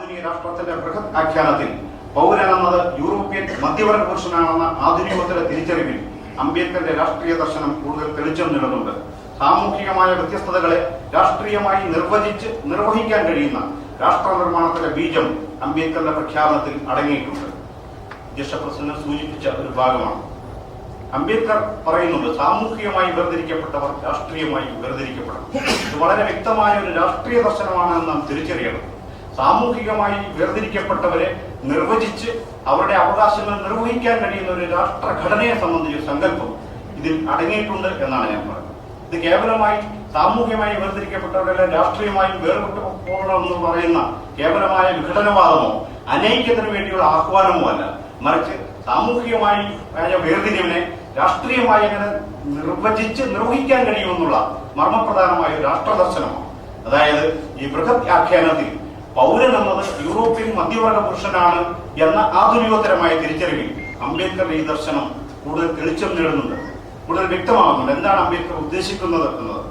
ആധുനിക രാഷ്ട്രത്തിന്റെ ബൃഹത് ആഖ്യാനത്തിൽ പൗരൻ എന്നത് യൂറോപ്യൻ മധ്യവർഗ പുരുഷനാണെന്ന ആധുനികോത്തര തിരിച്ചറിവിൽ അംബേദ്കറുടെ രാഷ്ട്രീയ ദർശനം കൂടുതൽ തെളിച്ചം നേടുന്നുണ്ട്. സാമൂഹികമായ വ്യത്യസ്തതകളെ രാഷ്ട്രീയമായി നിർവഹിക്കാൻ കഴിയുന്ന രാഷ്ട്ര നിർമ്മാണത്തിന്റെ ബീജം അംബേദ്കറുടെ പ്രഖ്യാപനത്തിൽ അടങ്ങിയിട്ടുണ്ട്. പ്രസിഡന്റ് സൂചിപ്പിച്ച ഒരു ഭാഗമാണ്. അംബേദ്കർ പറയുന്നുണ്ട്, സാമൂഹികമായി വേർതിരിക്കപ്പെട്ടവർ രാഷ്ട്രീയമായി വേർതിരിക്കപ്പെടണം. ഇത് വളരെ വ്യക്തമായ ഒരു രാഷ്ട്രീയ ദർശനമാണെന്ന് നാം തിരിച്ചറിയണം. സാമൂഹികമായി വേർതിരിക്കപ്പെട്ടവരെ നിർവചിച്ച് അവരുടെ അവകാശങ്ങൾ നിർവഹിക്കാൻ കഴിയുന്ന ഒരു രാഷ്ട്രഘടനയെ സംബന്ധിച്ച സങ്കല്പം ഇതിൽ അടങ്ങിയിട്ടുണ്ട് എന്നാണ് ഞാൻ പറയുന്നത്. ഇത് കേവലമായി സാമൂഹികമായി വേർതിരിക്കപ്പെട്ടവരെല്ലാം രാഷ്ട്രീയമായും വേർപെട്ടു പോകണമെന്ന് പറയുന്ന കേവലമായ വിഘടനവാദമോ അനൈക്യത്തിന് വേണ്ടിയുള്ള ആഹ്വാനമോ അല്ല, മറിച്ച് സാമൂഹികമായി വേർതിരിവിനെ രാഷ്ട്രീയമായി എങ്ങനെ നിർവഹിക്കാൻ കഴിയുമെന്നുള്ള മർമ്മപ്രധാനമായ രാഷ്ട്രദർശനമാണ്. അതായത് ഈ ബൃഹത് ആഖ്യാനത്തിൽ പൗരൻ എന്നത് യൂറോപ്യൻ മധ്യവർഗ പുരുഷനാണ് എന്ന ആധുനികോത്തരമായ തിരിച്ചറിവിൽ അംബേദ്കറുടെ ഈ ദർശനം കൂടുതൽ തെളിച്ചം നേടുന്നുണ്ട്, കൂടുതൽ വ്യക്തമാകുന്നുണ്ട്. എന്താണ് അംബേദ്കർ ഉദ്ദേശിക്കുന്നത് എന്നത്?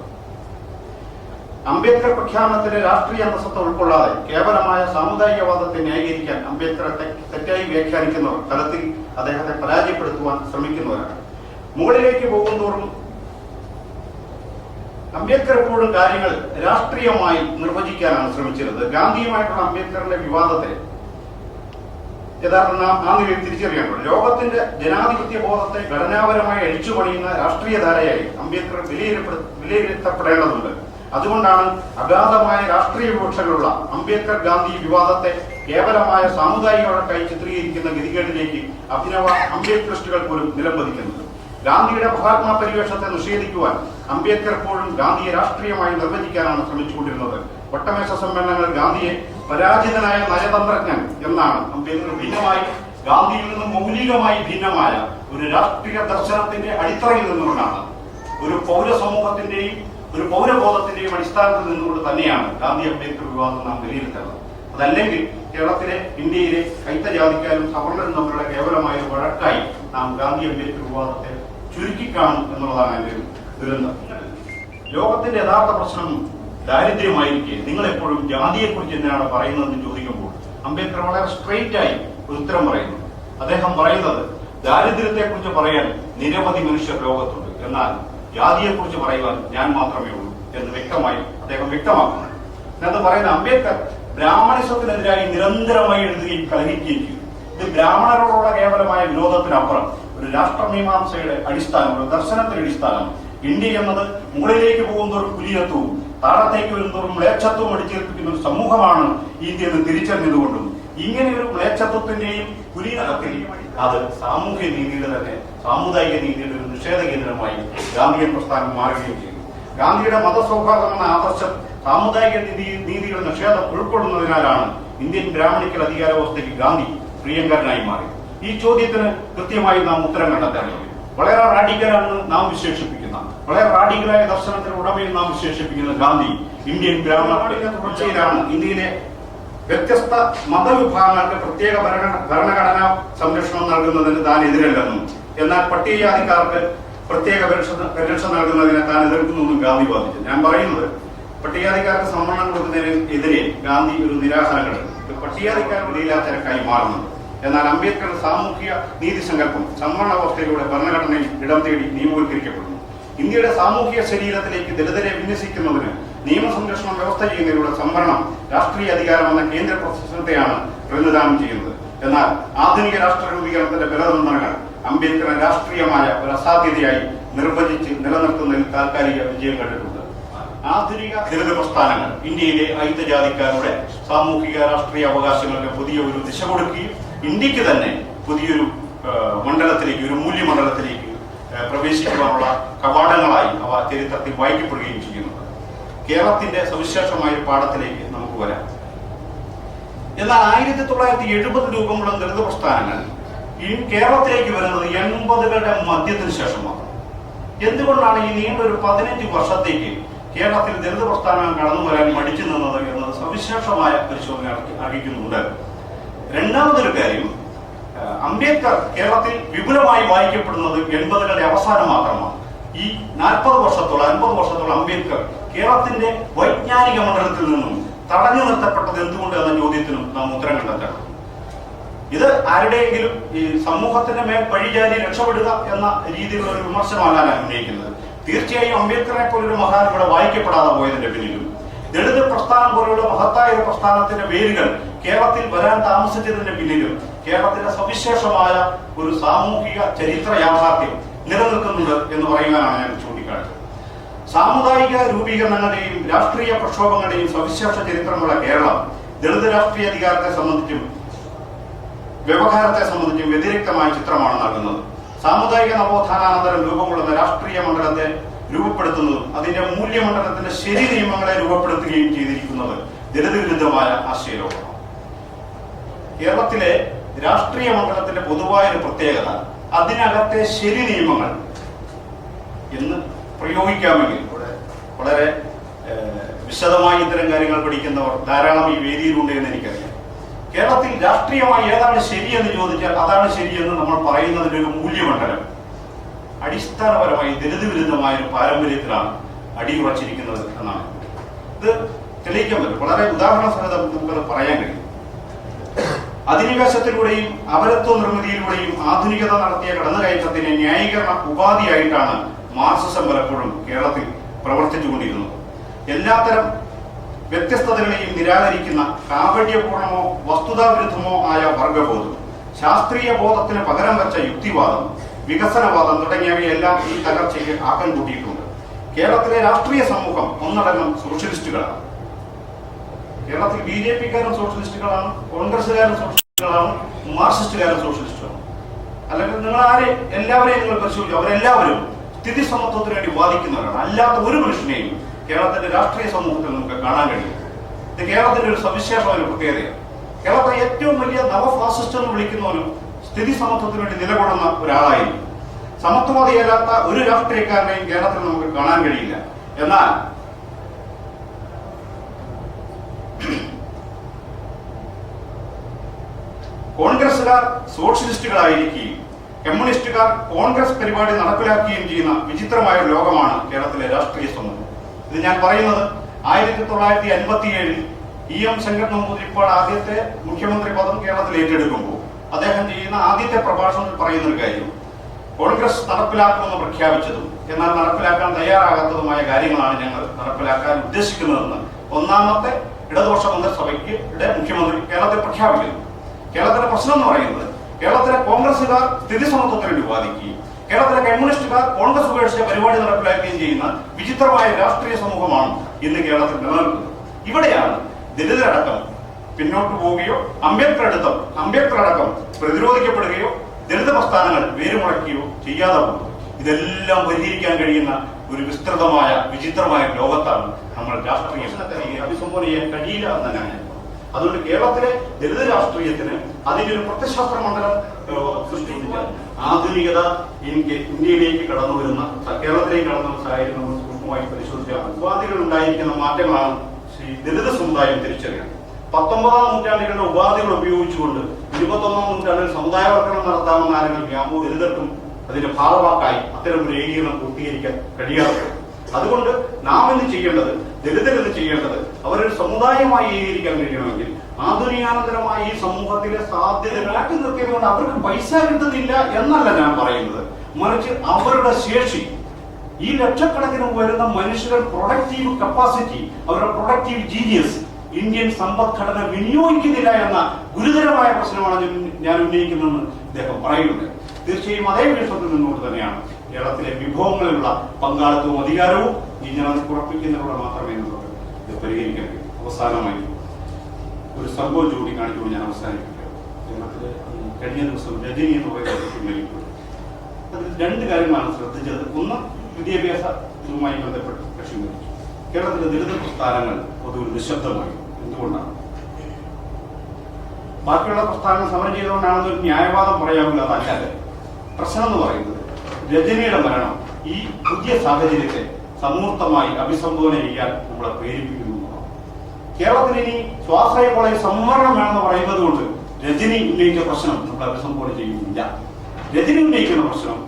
അംബേദ്കർ പ്രഖ്യാപനത്തിലെ രാഷ്ട്രീയ അന്തസ്സത്തെ ഉൾക്കൊള്ളാതെ കേവലമായ സാമുദായികവാദത്തെ ന്യായീകരിക്കാൻ അംബേദ്കറെ തെറ്റായി വ്യാഖ്യാനിക്കുന്നവർ തലത്തിൽ അദ്ദേഹത്തെ പരാജയപ്പെടുത്തുവാൻ ശ്രമിക്കുന്നവരാണ്. മുകളിലേക്ക് പോകുന്തോറും അംബേദ്കർ എപ്പോഴും കാര്യങ്ങൾ രാഷ്ട്രീയമായി നിർവചിക്കാനാണ് ശ്രമിച്ചിരുന്നത്. ഗാന്ധിയുമായിട്ടുള്ള അംബേദ്കറിന്റെ വിവാദത്തെ യഥാർത്ഥം നാം ആ നിലയിൽ തിരിച്ചറിയാനുണ്ട്. ലോകത്തിന്റെ ജനാധിപത്യ ബോധത്തെ ഘടനാപരമായി അഴിച്ചുപണിയുന്ന രാഷ്ട്രീയധാരയായി അംബേദ്കർ വിലയിരുത്തപ്പെടേണ്ടതുണ്ട്. അതുകൊണ്ടാണ് അഗാധമായ രാഷ്ട്രീയ വിവക്ഷകളുള്ള അംബേദ്കർ ഗാന്ധി വിവാദത്തെ കേവലമായ സാമുദായിക വഴക്കായി ചിത്രീകരിക്കുന്ന ഗതികേടിലേക്ക് അഭിനവ അംബേദ്കറിസ്റ്റുകൾ പോലും നിലംപതിക്കുന്നത്. ഗാന്ധിയുടെ മഹാത്മാ പരിവേഷത്തെ നിഷേധിക്കുവാൻ അംബേദ്കർ എപ്പോഴും ഗാന്ധിയെ രാഷ്ട്രീയമായി നിർവചിക്കാനാണ് ശ്രമിച്ചുകൊണ്ടിരുന്നത്. വട്ടമേശ സമ്മേളനങ്ങൾ ഗാന്ധിയെ പരാജിതനായ നയതന്ത്രജ്ഞൻ എന്നാണ് അംബേദ്കർ ഗാന്ധിയിൽ നിന്നും മൗലികമായി ഭിന്നമായ ഒരു രാഷ്ട്രീയ ദർശനത്തിന്റെ അടിത്തറയിൽ നിന്നുകൊണ്ടാണ്, ഒരു പൗരസമൂഹത്തിന്റെയും ഒരു പൗരബോധത്തിന്റെയും അടിസ്ഥാനത്തിൽ നിന്നുകൊണ്ട് തന്നെയാണ് ഗാന്ധി അംബേദ്കർ വിവാദം നാം വിലയിരുത്തേണ്ടത്. അതല്ലെങ്കിൽ കേരളത്തിലെ ഇന്ത്യയിലെ കൈത്തജാതിക്കാരും സവർണരും തമ്മിലുള്ള കേവലമായ ഒരു വഴക്കായി നാം ഗാന്ധി അംബേദ്കർ വിവാദത്തെ ചുരുക്കിക്കാണും എന്നുള്ളതാണ് എന്റെ ദുരന്തം. ലോകത്തിന്റെ യഥാർത്ഥ പ്രശ്നം ദാരിദ്ര്യമായിരിക്കെ നിങ്ങൾ എപ്പോഴും ജാതിയെക്കുറിച്ച് എന്തിനാണ് പറയുന്നതെന്ന് ചോദിക്കുമ്പോൾ അംബേദ്കർ വളരെ സ്ട്രെയിറ്റ് ആയി ഒരു ഉത്തരം പറയുന്നു. അദ്ദേഹം പറയുന്നത്, ദാരിദ്ര്യത്തെക്കുറിച്ച് പറയാൻ നിരവധി മനുഷ്യർ ലോകത്തുണ്ട്, എന്നാൽ ജാതിയെക്കുറിച്ച് പറയുവാൻ ഞാൻ മാത്രമേ ഉള്ളൂ എന്ന് വ്യക്തമായി അദ്ദേഹം വ്യക്തമാക്കുന്നു. എന്ന് പറയുന്ന അംബേദ്കർ ബ്രാഹ്മണിസത്തിനെതിരായി നിരന്തരമായി എഴുതുകയും കലഹിക്കുകയും ചെയ്തു. ഇത് ബ്രാഹ്മണരോടുള്ള കേവലമായ വിരോധത്തിനപ്പുറം ഒരു രാഷ്ട്രമീമാംസയുടെ അടിസ്ഥാനം, ഒരു ദർശനത്തിന്റെ അടിസ്ഥാനം. ഇന്ത്യ എന്നത് മുകളിലേക്ക് പോകുന്നതോറും കുലീനത്വവും താഴത്തേക്ക് വരുന്നതോറും മ്ലേച്ഛത്വവും അടിച്ചേൽപ്പിക്കുന്ന ഒരു സമൂഹമാണ് ഇന്ത്യ എന്ന് തിരിച്ചറിഞ്ഞതുകൊണ്ടും ഇങ്ങനെ ഒരു മ്ലേച്ഛത്വത്തിന്റെയും കുലീനത്വത്തിന്റെയും അത് സാമൂഹ്യ നീതിയുടെ തന്നെ സാമുദായിക നീതിയുടെ ഒരു നിഷേധ കേന്ദ്രമായി ഗാന്ധിയൻ പ്രസ്ഥാനം മാറുകയും ചെയ്തു. ഗാന്ധിയുടെ മതസൗഹാർദ്ദം എന്ന ആദർശം സാമുദായിക നീതിയുടെ നിഷേധം ഉൾക്കൊള്ളുന്നതിനാലാണ് ഇന്ത്യൻ ബ്രാഹ്മണിക്കൽ അധികാര വ്യവസ്ഥയ്ക്ക് ഗാന്ധി പ്രിയങ്കരനായി മാറി. ഈ ചോദ്യത്തിന് കൃത്യമായി നാം ഉത്തരം കണ്ടെത്തേണ്ടത് വളരെ റാഡിക്കലാണെന്ന് നാം വിശേഷിപ്പിക്കുന്ന, വളരെ റാഡിക്കലായ ദർശനത്തിന് ഉടമയിൽ നാം വിശേഷിപ്പിക്കുന്ന ഗാന്ധി ഇന്ത്യൻ ബ്രാഹ്മണിക തുടർച്ചയിലാണ് ഇന്ത്യയിലെ വ്യത്യസ്ത മതവിഭാഗങ്ങൾക്ക് പ്രത്യേക ഭരണഘടനാ സംരക്ഷണം നൽകുന്നതിന് താൻ എതിരല്ലെന്നും എന്നാൽ പട്ടികജാതിക്കാർക്ക് പ്രത്യേക പരിരക്ഷ നൽകുന്നതിനെ താൻ എതിർക്കുന്നുവെന്നും ഗാന്ധി വാദിച്ചു. ഞാൻ പറയുന്നത്, പട്ടികജാതിക്കാർക്ക് സംവരണം കൊടുക്കുന്നതിനെതിരെ ഗാന്ധി ഒരു നിരാഹാരങ്ങൾ പട്ടികജാതിക്കാർക്ക് ലീലാചരക്കായി മാറുന്നുണ്ട്. എന്നാൽ അംബേദ്കറുടെ സാമൂഹിക നീതി സങ്കല്പം സംവരണ വ്യവസ്ഥയിലൂടെ ഭരണഘടനയിൽ ഇടം തേടി നിയമവൽക്കരിക്കപ്പെടുന്നു. ഇന്ത്യയുടെ സാമൂഹിക ശരീരത്തിലേക്ക് ദളിതരെ വിന്യസിക്കുന്നതിന് നിയമസംരക്ഷണം വ്യവസ്ഥ ചെയ്യുന്നതിലൂടെ സംവരണം രാഷ്ട്രീയ അധികാരം എന്ന കേന്ദ്ര പ്രശ്നത്തെയാണ് പ്രതിനിധാനം ചെയ്യുന്നത്. എന്നാൽ ആധുനിക രാഷ്ട്ര രൂപീകരണത്തിന്റെ ബലതന്ത്രങ്ങൾ അംബേദ്കറെ രാഷ്ട്രീയമായ ഒരു അസാധ്യതയായി നിർവചിച്ച് നിലനിർത്തുന്നതിൽ താൽക്കാലിക വിജയം കണ്ടിട്ടുണ്ട്. ആധുനിക ദളിത് പ്രസ്ഥാനങ്ങൾ ഇന്ത്യയിലെ ഐത്തജാതിക്കാരുടെ സാമൂഹിക രാഷ്ട്രീയ അവകാശങ്ങൾക്ക് പുതിയ ഒരു ദിശ കൊടുക്കുകയും ഇന്ത്യക്ക് തന്നെ പുതിയൊരു മണ്ഡലത്തിലേക്ക്, ഒരു മൂല്യമണ്ഡലത്തിലേക്ക് പ്രവേശിക്കുവാനുള്ള കവാടങ്ങളായി അവ ചരിത്രത്തിൽ വായിക്കപ്പെടുകയും ചെയ്യുന്നുണ്ട്. കേരളത്തിന്റെ സവിശേഷമായ ഒരു പാഠത്തിലേക്ക് നമുക്ക് വരാം. എന്നാൽ 1970 രൂപമുള്ള ദളിത് പ്രസ്ഥാനങ്ങൾ ഈ കേരളത്തിലേക്ക് വരുന്നത് 80കളുടെ മധ്യത്തിന് ശേഷം മാത്രം. എന്തുകൊണ്ടാണ് ഈ നീണ്ട ഒരു 15 വർഷത്തേക്ക് കേരളത്തിൽ ദളിത് പ്രസ്ഥാനങ്ങൾ കടന്നു വരാൻ മടിച്ചു നിന്നത് എന്നത് സവിശേഷമായ പരിശോധന അർഹിക്കുന്നുണ്ട്. രണ്ടാമതൊരു കാര്യം, അംബേദ്കർ കേരളത്തിൽ വിപുലമായി വായിക്കപ്പെടുന്നത് 80കളുടെ അവസാനം മാത്രമാണ്. ഈ 40 വർഷത്തോളം 50 വർഷത്തോളം അംബേദ്കർ കേരളത്തിന്റെ വൈജ്ഞാനിക മണ്ഡലത്തിൽ നിന്നും തടഞ്ഞു നിർത്തപ്പെട്ടത് എന്തുകൊണ്ട് എന്ന ചോദ്യത്തിനും നാം ഉത്തരം കണ്ടെത്തണം. ഇത് ആരുടെയെങ്കിലും ഈ സമൂഹത്തിന്റെ മേൽ പഴിചാരി രക്ഷപ്പെടുക എന്ന രീതിയിലുള്ള ഒരു വിമർശനമല്ല ഞാൻ ഉന്നയിക്കുന്നത്. തീർച്ചയായും അംബേദ്കറെ പോലൊരു മഹാൻ ഇവിടെ വായിക്കപ്പെടാതെ പോയതിന്റെ പിന്നിലും ദളിത് പ്രസ്ഥാനം പോലുള്ള മഹത്തായ ഒരു പ്രസ്ഥാനത്തിന്റെ വേരുകൾ കേരളത്തിൽ വരാൻ താമസിച്ചതിന്റെ പിന്നിലും കേരളത്തിന്റെ സവിശേഷമായ ഒരു സാമൂഹിക ചരിത്ര യാഥാർത്ഥ്യം നിലനിൽക്കുന്നുണ്ട് എന്ന് പറയുവാനാണ് ഞാൻ ചൂണ്ടിക്കാട്ടുന്നത്. സാമുദായിക രൂപീകരണങ്ങളുടെയും രാഷ്ട്രീയ പ്രക്ഷോഭങ്ങളുടെയും സവിശേഷ ചരിത്രമുള്ള കേരളം ദളിത് രാഷ്ട്രീയ അധികാരത്തെ സംബന്ധിച്ചും വ്യവഹാരത്തെ സംബന്ധിച്ചും വ്യതിരിക്തമായ ചിത്രമാണ് നൽകുന്നത്. സാമുദായിക നവോത്ഥാനാനന്തരം രൂപം കൊള്ളുന്ന രാഷ്ട്രീയ മണ്ഡലത്തെ രൂപപ്പെടുത്തുന്നതും അതിന്റെ മൂല്യമണ്ഡലത്തിന്റെ ശരി നിയമങ്ങളെ രൂപപ്പെടുത്തുകയും ചെയ്തിരിക്കുന്നത് ദളിത് വിരുദ്ധമായ ആശയലോകമാണ്. കേരളത്തിലെ രാഷ്ട്രീയ മണ്ഡലത്തിന്റെ പൊതുവായ ഒരു പ്രത്യേകത അതിനകത്തെ ശരി നിയമങ്ങൾ എന്ന് പ്രയോഗിക്കാമെങ്കിൽ വളരെ വിശദമായി ഇത്തരം കാര്യങ്ങൾ പഠിക്കുന്നവർ ധാരാളം ഈ വേദിയിലുണ്ട് എന്ന് എനിക്കറിയാം. കേരളത്തിൽ രാഷ്ട്രീയമായി ഏതാണ് ശരിയെന്ന് ചോദിച്ചാൽ അതാണ് ശരിയെന്ന് നമ്മൾ പറയുന്നതിന്റെ ഒരു മൂല്യമണ്ഡലം അടിസ്ഥാനപരമായി ദളിത് വിരുദ്ധമായ ഒരു പാരമ്പര്യത്തിലാണ് അടിയുറച്ചിരിക്കുന്നത് എന്നാണ്. ഇത് തെളിയിക്കാൻ പറ്റും. വളരെ ഉദാഹരണ സഹിതം നമുക്കത് പറയാൻ കഴിയും. അധിനിവേശത്തിലൂടെയും അപരത്വ നിർമ്മിതിയിലൂടെയും ആധുനികത നടത്തിയ കടന്നുകയറ്റത്തിന് ന്യായീകരണ ഉപാധിയായിട്ടാണ് മാർക്സിസം പലപ്പോഴും കേരളത്തിൽ പ്രവർത്തിച്ചുകൊണ്ടിരുന്നത്. എല്ലാത്തരം വ്യത്യസ്തതകളെയും നിരാകരിക്കുന്ന കാപട്യപൂർണമോ വസ്തുതാവിരുദ്ധമോ ആയ വർഗബോധം, ശാസ്ത്രീയ ബോധത്തിന് പകരം വെച്ച യുക്തിവാദം, വികസനവാദം തുടങ്ങിയവയെല്ലാം ഈ തകർച്ചയ്ക്ക് ആക്കം കൂട്ടിയിട്ടുണ്ട്. കേരളത്തിലെ രാഷ്ട്രീയ സമൂഹം ഒന്നടങ്കം സോഷ്യലിസ്റ്റുകളാണ്. കേരളത്തിൽ BJP-ക്കാരും സോഷ്യലിസ്റ്റുകളാണ്, കോൺഗ്രസുകാരും സോഷ്യലിസ്റ്റുകളാണ്, മാർക്സിസ്റ്റുകാരും സോഷ്യലിസ്റ്റുകളാണ്. അല്ലെങ്കിൽ നിങ്ങൾ എല്ലാവരെയും നിങ്ങൾ പരിശോധിച്ചു, അവരെല്ലാവരും സ്ഥിതി സമത്വത്തിന് വേണ്ടി വാദിക്കുന്നവരാണ്. അല്ലാത്ത ഒരു മനുഷ്യനെയും കേരളത്തിന്റെ രാഷ്ട്രീയ സമൂഹത്തിൽ നമുക്ക് കാണാൻ കഴിയും. ഇത് കേരളത്തിന്റെ ഒരു സവിശേഷമായ ഒരു പ്രത്യേകതയാണ്. കേരളത്തിലെ ഏറ്റവും വലിയ നവഫാസിസ്റ്റ് എന്ന് വിളിക്കുന്നവരും സ്ഥിതി സമത്വത്തിന് വേണ്ടി നിലകൊള്ളുന്ന ഒരാളായിരിക്കും. സമത്വവാദിയല്ലാത്ത ഒരു രാഷ്ട്രീയക്കാരനെയും കേരളത്തിൽ നമുക്ക് കാണാൻ കഴിയില്ല. എന്നാൽ കോൺഗ്രസുകാർ സോഷ്യലിസ്റ്റുകളായിരിക്കുകയും കമ്മ്യൂണിസ്റ്റുകാർ കോൺഗ്രസ് പരിപാടി നടപ്പിലാക്കുകയും ചെയ്യുന്ന വിചിത്രമായ ലോകമാണ് കേരളത്തിലെ രാഷ്ട്രീയ സമൂഹം. ഇത് ഞാൻ പറയുന്നത് 1957 EM ശങ്കർ നമ്പൂതിരിപ്പാട് ആദ്യത്തെ മുഖ്യമന്ത്രി പദം കേരളത്തിൽ ഏറ്റെടുക്കുമ്പോൾ അദ്ദേഹം ചെയ്യുന്ന ആദ്യത്തെ പ്രഭാഷണത്തിൽ പറയുന്ന ഒരു കാര്യം, കോൺഗ്രസ് നടപ്പിലാക്കുമെന്ന് പ്രഖ്യാപിച്ചതും എന്നാൽ നടപ്പിലാക്കാൻ തയ്യാറാകാത്തതുമായ കാര്യങ്ങളാണ് ഞങ്ങൾ നടപ്പിലാക്കാൻ ഉദ്ദേശിക്കുന്നതെന്ന് ഒന്നാമത്തെ ഇടതുപക്ഷ മന്ത്രിസഭയ്ക്ക് മുഖ്യമന്ത്രി കേരളത്തിൽ പ്രഖ്യാപിക്കുന്നു. കേരളത്തിലെ പ്രശ്നം എന്ന് പറയുന്നത് കേരളത്തിലെ കോൺഗ്രസുകാർ സ്ഥിതി സമത്വത്തിന് വേണ്ടി വാദിക്കുകയും കേരളത്തിലെ കമ്മ്യൂണിസ്റ്റുകാർ കോൺഗ്രസ് ഉപേക്ഷിച്ച പരിപാടി നടപ്പിലാക്കുകയും ചെയ്യുന്ന വിചിത്രമായ രാഷ്ട്രീയ സമൂഹമാണ് ഇന്ന് കേരളത്തിൽ നിലനിൽക്കുന്നത്. ഇവിടെയാണ് ദളിതരടക്കം പിന്നോട്ട് പോവുകയോ അംബേദ്കർ അടക്കം പ്രതിരോധിക്കപ്പെടുകയോ ദളിത് പ്രസ്ഥാനങ്ങൾ വേരുമുളയ്ക്കുകയോ ചെയ്യാതെ പോകുന്നു. ഇതെല്ലാം പരിഹരിക്കാൻ കഴിയുന്ന ഒരു വിസ്തൃതമായ വിചിത്രമായ ലോകത്താണ് നമ്മൾ രാഷ്ട്രീയത്തെ അഭിസംബോധന ചെയ്യാൻ കഴിയില്ല എന്ന് തന്നെയാണ്. അതുകൊണ്ട് കേരളത്തിലെ ദളിത് രാഷ്ട്രീയത്തിന് അതിന്റെ ഒരു പ്രത്യശാസ്ത്ര മണ്ഡലം സൃഷ്ടിക്കുക, ആധുനികത ഇന്ത്യയിലേക്ക് കടന്നു വരുന്ന കേരളത്തിലേക്ക് കടന്നു വരുന്ന സാഹചര്യം നമ്മൾ സൂക്ഷ്മമായി പരിശോധിച്ചാൽ ഉപാധികൾ ഉണ്ടായിരിക്കുന്ന മാറ്റങ്ങളാണ് ദളിത് സമുദായം തിരിച്ചറിയുന്നത്. 19ാം നൂറ്റാണ്ടുകളുടെ ഉപാധികൾ ഉപയോഗിച്ചുകൊണ്ട് 21ാം നൂറ്റാണ്ടിൽ സമുദായവൽക്കരണം നടത്താമെന്ന് ആരെങ്കിലും വ്യാമോ ദളിതർക്കും അതിന്റെ ഭാഗവാക്കായി അത്തരം ഒരു ഏകീകരണം പൂർത്തീകരിക്കാൻ കഴിയാതെ. അതുകൊണ്ട് നാം എന്ത് ചെയ്യേണ്ടത്, ദളിതരെന്ന് ചെയ്യേണ്ടത് അവരൊരു സമുദായമായി ഏകീകരിക്കാൻ കഴിയണമെങ്കിൽ ആധുനികാനന്തരമായ ഈ സമൂഹത്തിലെ സാധ്യത മാറ്റി നിർത്തിയതുകൊണ്ട് അവർക്ക് പൈസ കിട്ടുന്നില്ല എന്നല്ല ഞാൻ പറയുന്നത്. മറിച്ച് അവരുടെ ശേഷി, ഈ ലക്ഷക്കണക്കിന് വരുന്ന മനുഷ്യരുടെ പ്രൊഡക്റ്റീവ് കപ്പാസിറ്റി, അവരുടെ പ്രൊഡക്റ്റീവ് ജീനിയസ് ഇന്ത്യൻ സമ്പദ്ഘടന വിനിയോഗിക്കുന്നില്ല എന്ന ഗുരുതരമായ പ്രശ്നമാണ് ഞാൻ ഉന്നയിക്കുന്നതെന്ന് അദ്ദേഹം പറയുന്നുണ്ട്. തീർച്ചയായും അതേ വിഷയത്തിൽ നിന്നുകൊണ്ട് തന്നെയാണ് കേരളത്തിലെ വിഭവങ്ങളിലുള്ള പങ്കാളിത്തവും അധികാരവും ഈ ജനത ഉറപ്പിക്കുന്നതിലൂടെ മാത്രമേ നമുക്ക് ഇത് പരിഹരിക്കാൻ കഴിയും. അവസാനമായി ഒരു സംഭവം ചൂണ്ടിക്കാണിച്ചുകൊണ്ട് ഞാൻ അവസാനിപ്പിക്കുക. കേരളത്തിലെ കഴിഞ്ഞ ദിവസം രജനി എന്ന് പറയുന്ന മരിക്കുന്നു. അതിൽ 2 കാര്യങ്ങളാണ് ശ്രദ്ധിച്ചത്. ഒന്ന്, വിദ്യാഭ്യാസവുമായി ബന്ധപ്പെട്ട് കക്ഷി മരിച്ചു. കേരളത്തിലെ ദളിത് പ്രസ്ഥാനങ്ങൾ പൊതുവിൽ നിശബ്ദമായി. എന്തുകൊണ്ടാണ്? ബാക്കിയുള്ള പ്രസ്ഥാനങ്ങൾ സമരം ചെയ്തുകൊണ്ടാണെന്നൊരു ന്യായവാദം പറയാവുന്ന അതല്ലാതെ പ്രശ്നം എന്ന് പറയുന്നത് രജനിയുടെ മരണം ഈ പുതിയ സാഹചര്യത്തെ സമൂർത്തമായി അഭിസംബോധന ചെയ്യാൻ നമ്മളെ പ്രേരിപ്പിക്കുന്നു. കേരളത്തിൽ ഇനി സ്വാശ്രയ കോളേജ് സംവരണം വേണമെന്ന് പറയുന്നത് കൊണ്ട് രജനി ഉന്നയിച്ച പ്രശ്നം നമ്മൾ അഭിസംബോധന ചെയ്യുന്നില്ല. രജനി ഉന്നയിക്കുന്ന പ്രശ്നം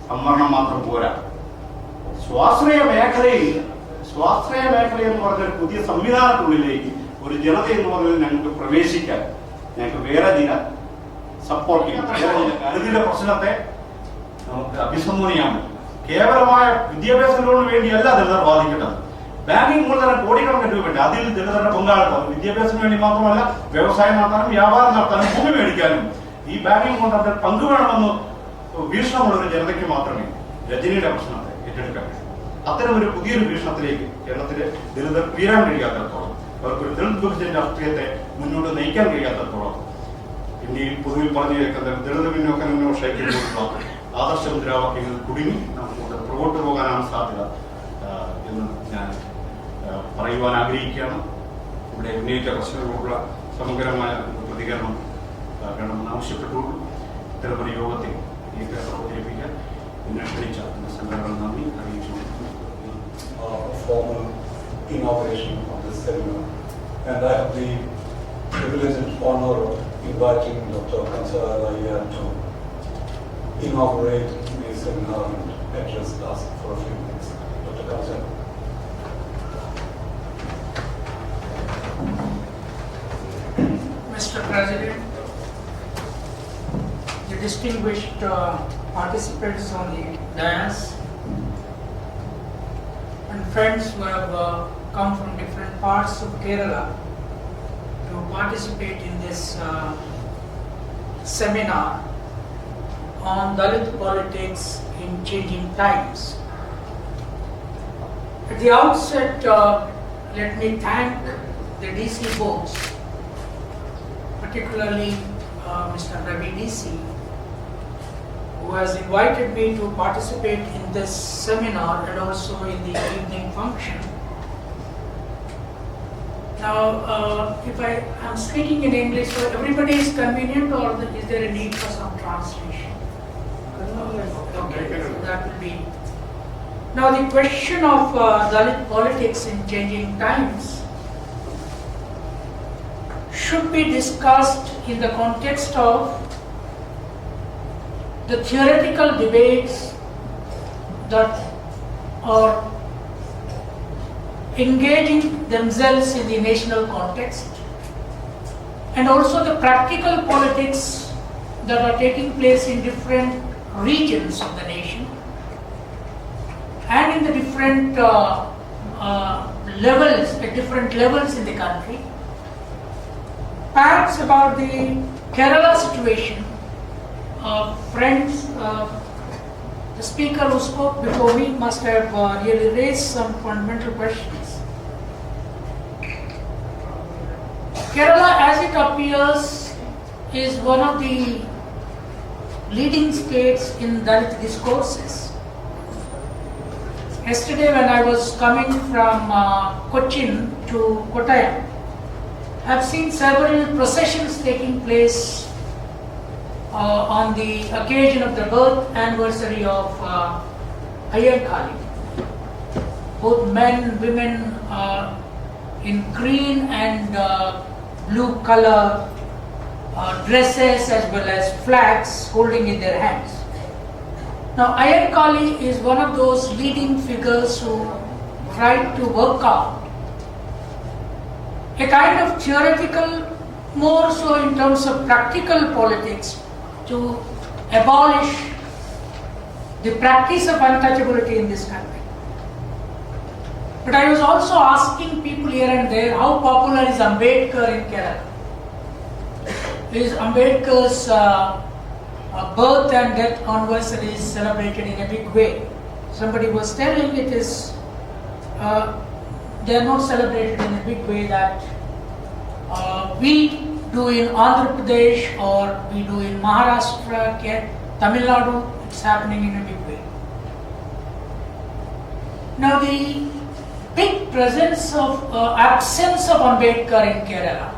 സംവരണം മാത്രം പോരാ, സ്വാശ്രയ മേഖലയിൽ എന്ന് പറഞ്ഞൊരു പുതിയ സംവിധാനത്തിനുള്ളിലേക്ക് ഒരു ജനത എന്ന് പറഞ്ഞാൽ ഞങ്ങൾക്ക് പ്രവേശിക്കാൻ ഞങ്ങൾക്ക് വേറെ ചില സപ്പോർട്ട് ചെയ്യാം. ദളിതരുടെ പ്രശ്നത്തെ നമുക്ക് അഭിസംബോധന ചെയ്യാൻ പറ്റും. കേവലമായ വിദ്യാഭ്യാസ ലോണിന് വേണ്ടിയല്ല ദളിതർ ബാധിക്കേണ്ടത്. ബാങ്കിങ് മൂലധനം കോടിക്കണക്കിന് രൂപയുണ്ട്. അതിൽ ദളിതരുടെ പങ്കാളിത്തം വിദ്യാഭ്യാസത്തിന് വേണ്ടി മാത്രമല്ല, വ്യവസായം നടത്താനും വ്യാപാരം നടത്താനും ഭൂമി മേടിക്കാനും ഈ ബാങ്കിങ് കൊണ്ട് പങ്കുവേണമെന്ന് വീക്ഷണമുള്ള ഒരു ജനതയ്ക്ക് മാത്രമേ രജനിയുടെ പ്രശ്നത്തെ ഏറ്റെടുക്കാൻ കഴിയൂ. അത്തരം ഒരു പുതിയൊരു വീക്ഷണത്തിലേക്ക് കേരളത്തിലെ ദളിതർ ഉയരാൻ കഴിയാത്തടത്തോളം, അവർക്കൊരു ദളിത് ബഹുജൻ രാഷ്ട്രീയത്തെ മുന്നോട്ട് നയിക്കാൻ കഴിയാത്തടത്തോളം ഇന്ത്യയിൽ പൊതുവിൽ പറഞ്ഞു കേൾക്കുന്ന ദളിത് പിന്നോക്ക ഷൈക്കിലുള്ള ആദർശ മുദ്രാവാക്യങ്ങൾ കുടുങ്ങി നമുക്ക് പുറകോട്ട് പോകാനാണ് സാധ്യത എന്ന് ഞാൻ പറയുവാൻ ആഗ്രഹിക്കുകയാണ്. ഇവിടെ ഉന്നയിച്ച പ്രശ്നങ്ങളോടുള്ള സമഗ്രമായ പ്രതികരണം വേണമെന്ന് ആവശ്യപ്പെട്ടുള്ളൂ. ഇത്തരമൊരു യോഗത്തിൽ ഈ അവതരിപ്പിക്കാൻ എന്നെ ക്ഷണിച്ച സംഘടന നന്ദി അറിയിച്ചു. Formal inauguration of this seminar, and I have the privilege and honor of inviting Dr. Kansara Iyer to inaugurate the seminar and address us for a few minutes. Dr. Kansara. Mr. President, the distinguished participants on the dais, and friends who have come from different parts of Kerala to participate in this seminar on Dalit politics in changing times. At the outset, let me thank the DC boards, particularly Mr. Ravi DC, who has invited me to participate in this seminar and also in the evening function. Now, if I am speaking in English, so everybody is convenient, or is there a need for some translation? Okay, so that will be. Now, the question of Dalit politics in changing times should be discussed in the context of the theoretical debates that are engaging themselves in the national context, and also the practical politics that are taking place in different regions of the nation and in the different levels, at different levels in the country. Perhaps about the Kerala situation, friends, the speaker who spoke before me must have really raised some fundamental questions. Kerala, as it appears, is one of the leading states in Dalit discourses. Yesterday, when I was coming from Cochin to Kottayam, I have seen several processions taking place on the occasion of the birth anniversary of Ayyankali. Both men and women in green and blue color dresses as well as flags holding in their hands. Now, Ayyankali is one of those leading figures who tried to work out a kind of theoretical, more so in terms of practical politics, to abolish the practice of untouchability in this country. But I was also asking people here and there, how popular is Ambedkar in Kerala? Is Ambedkar's birth and death anniversary is celebrated in a big way? Somebody was telling it is, they are not celebrated in a big way that we do in Andhra Pradesh or we do in Maharashtra, Tamil Nadu. It's happening in a big way. Now, the big presence of absence of Ambedkar in Kerala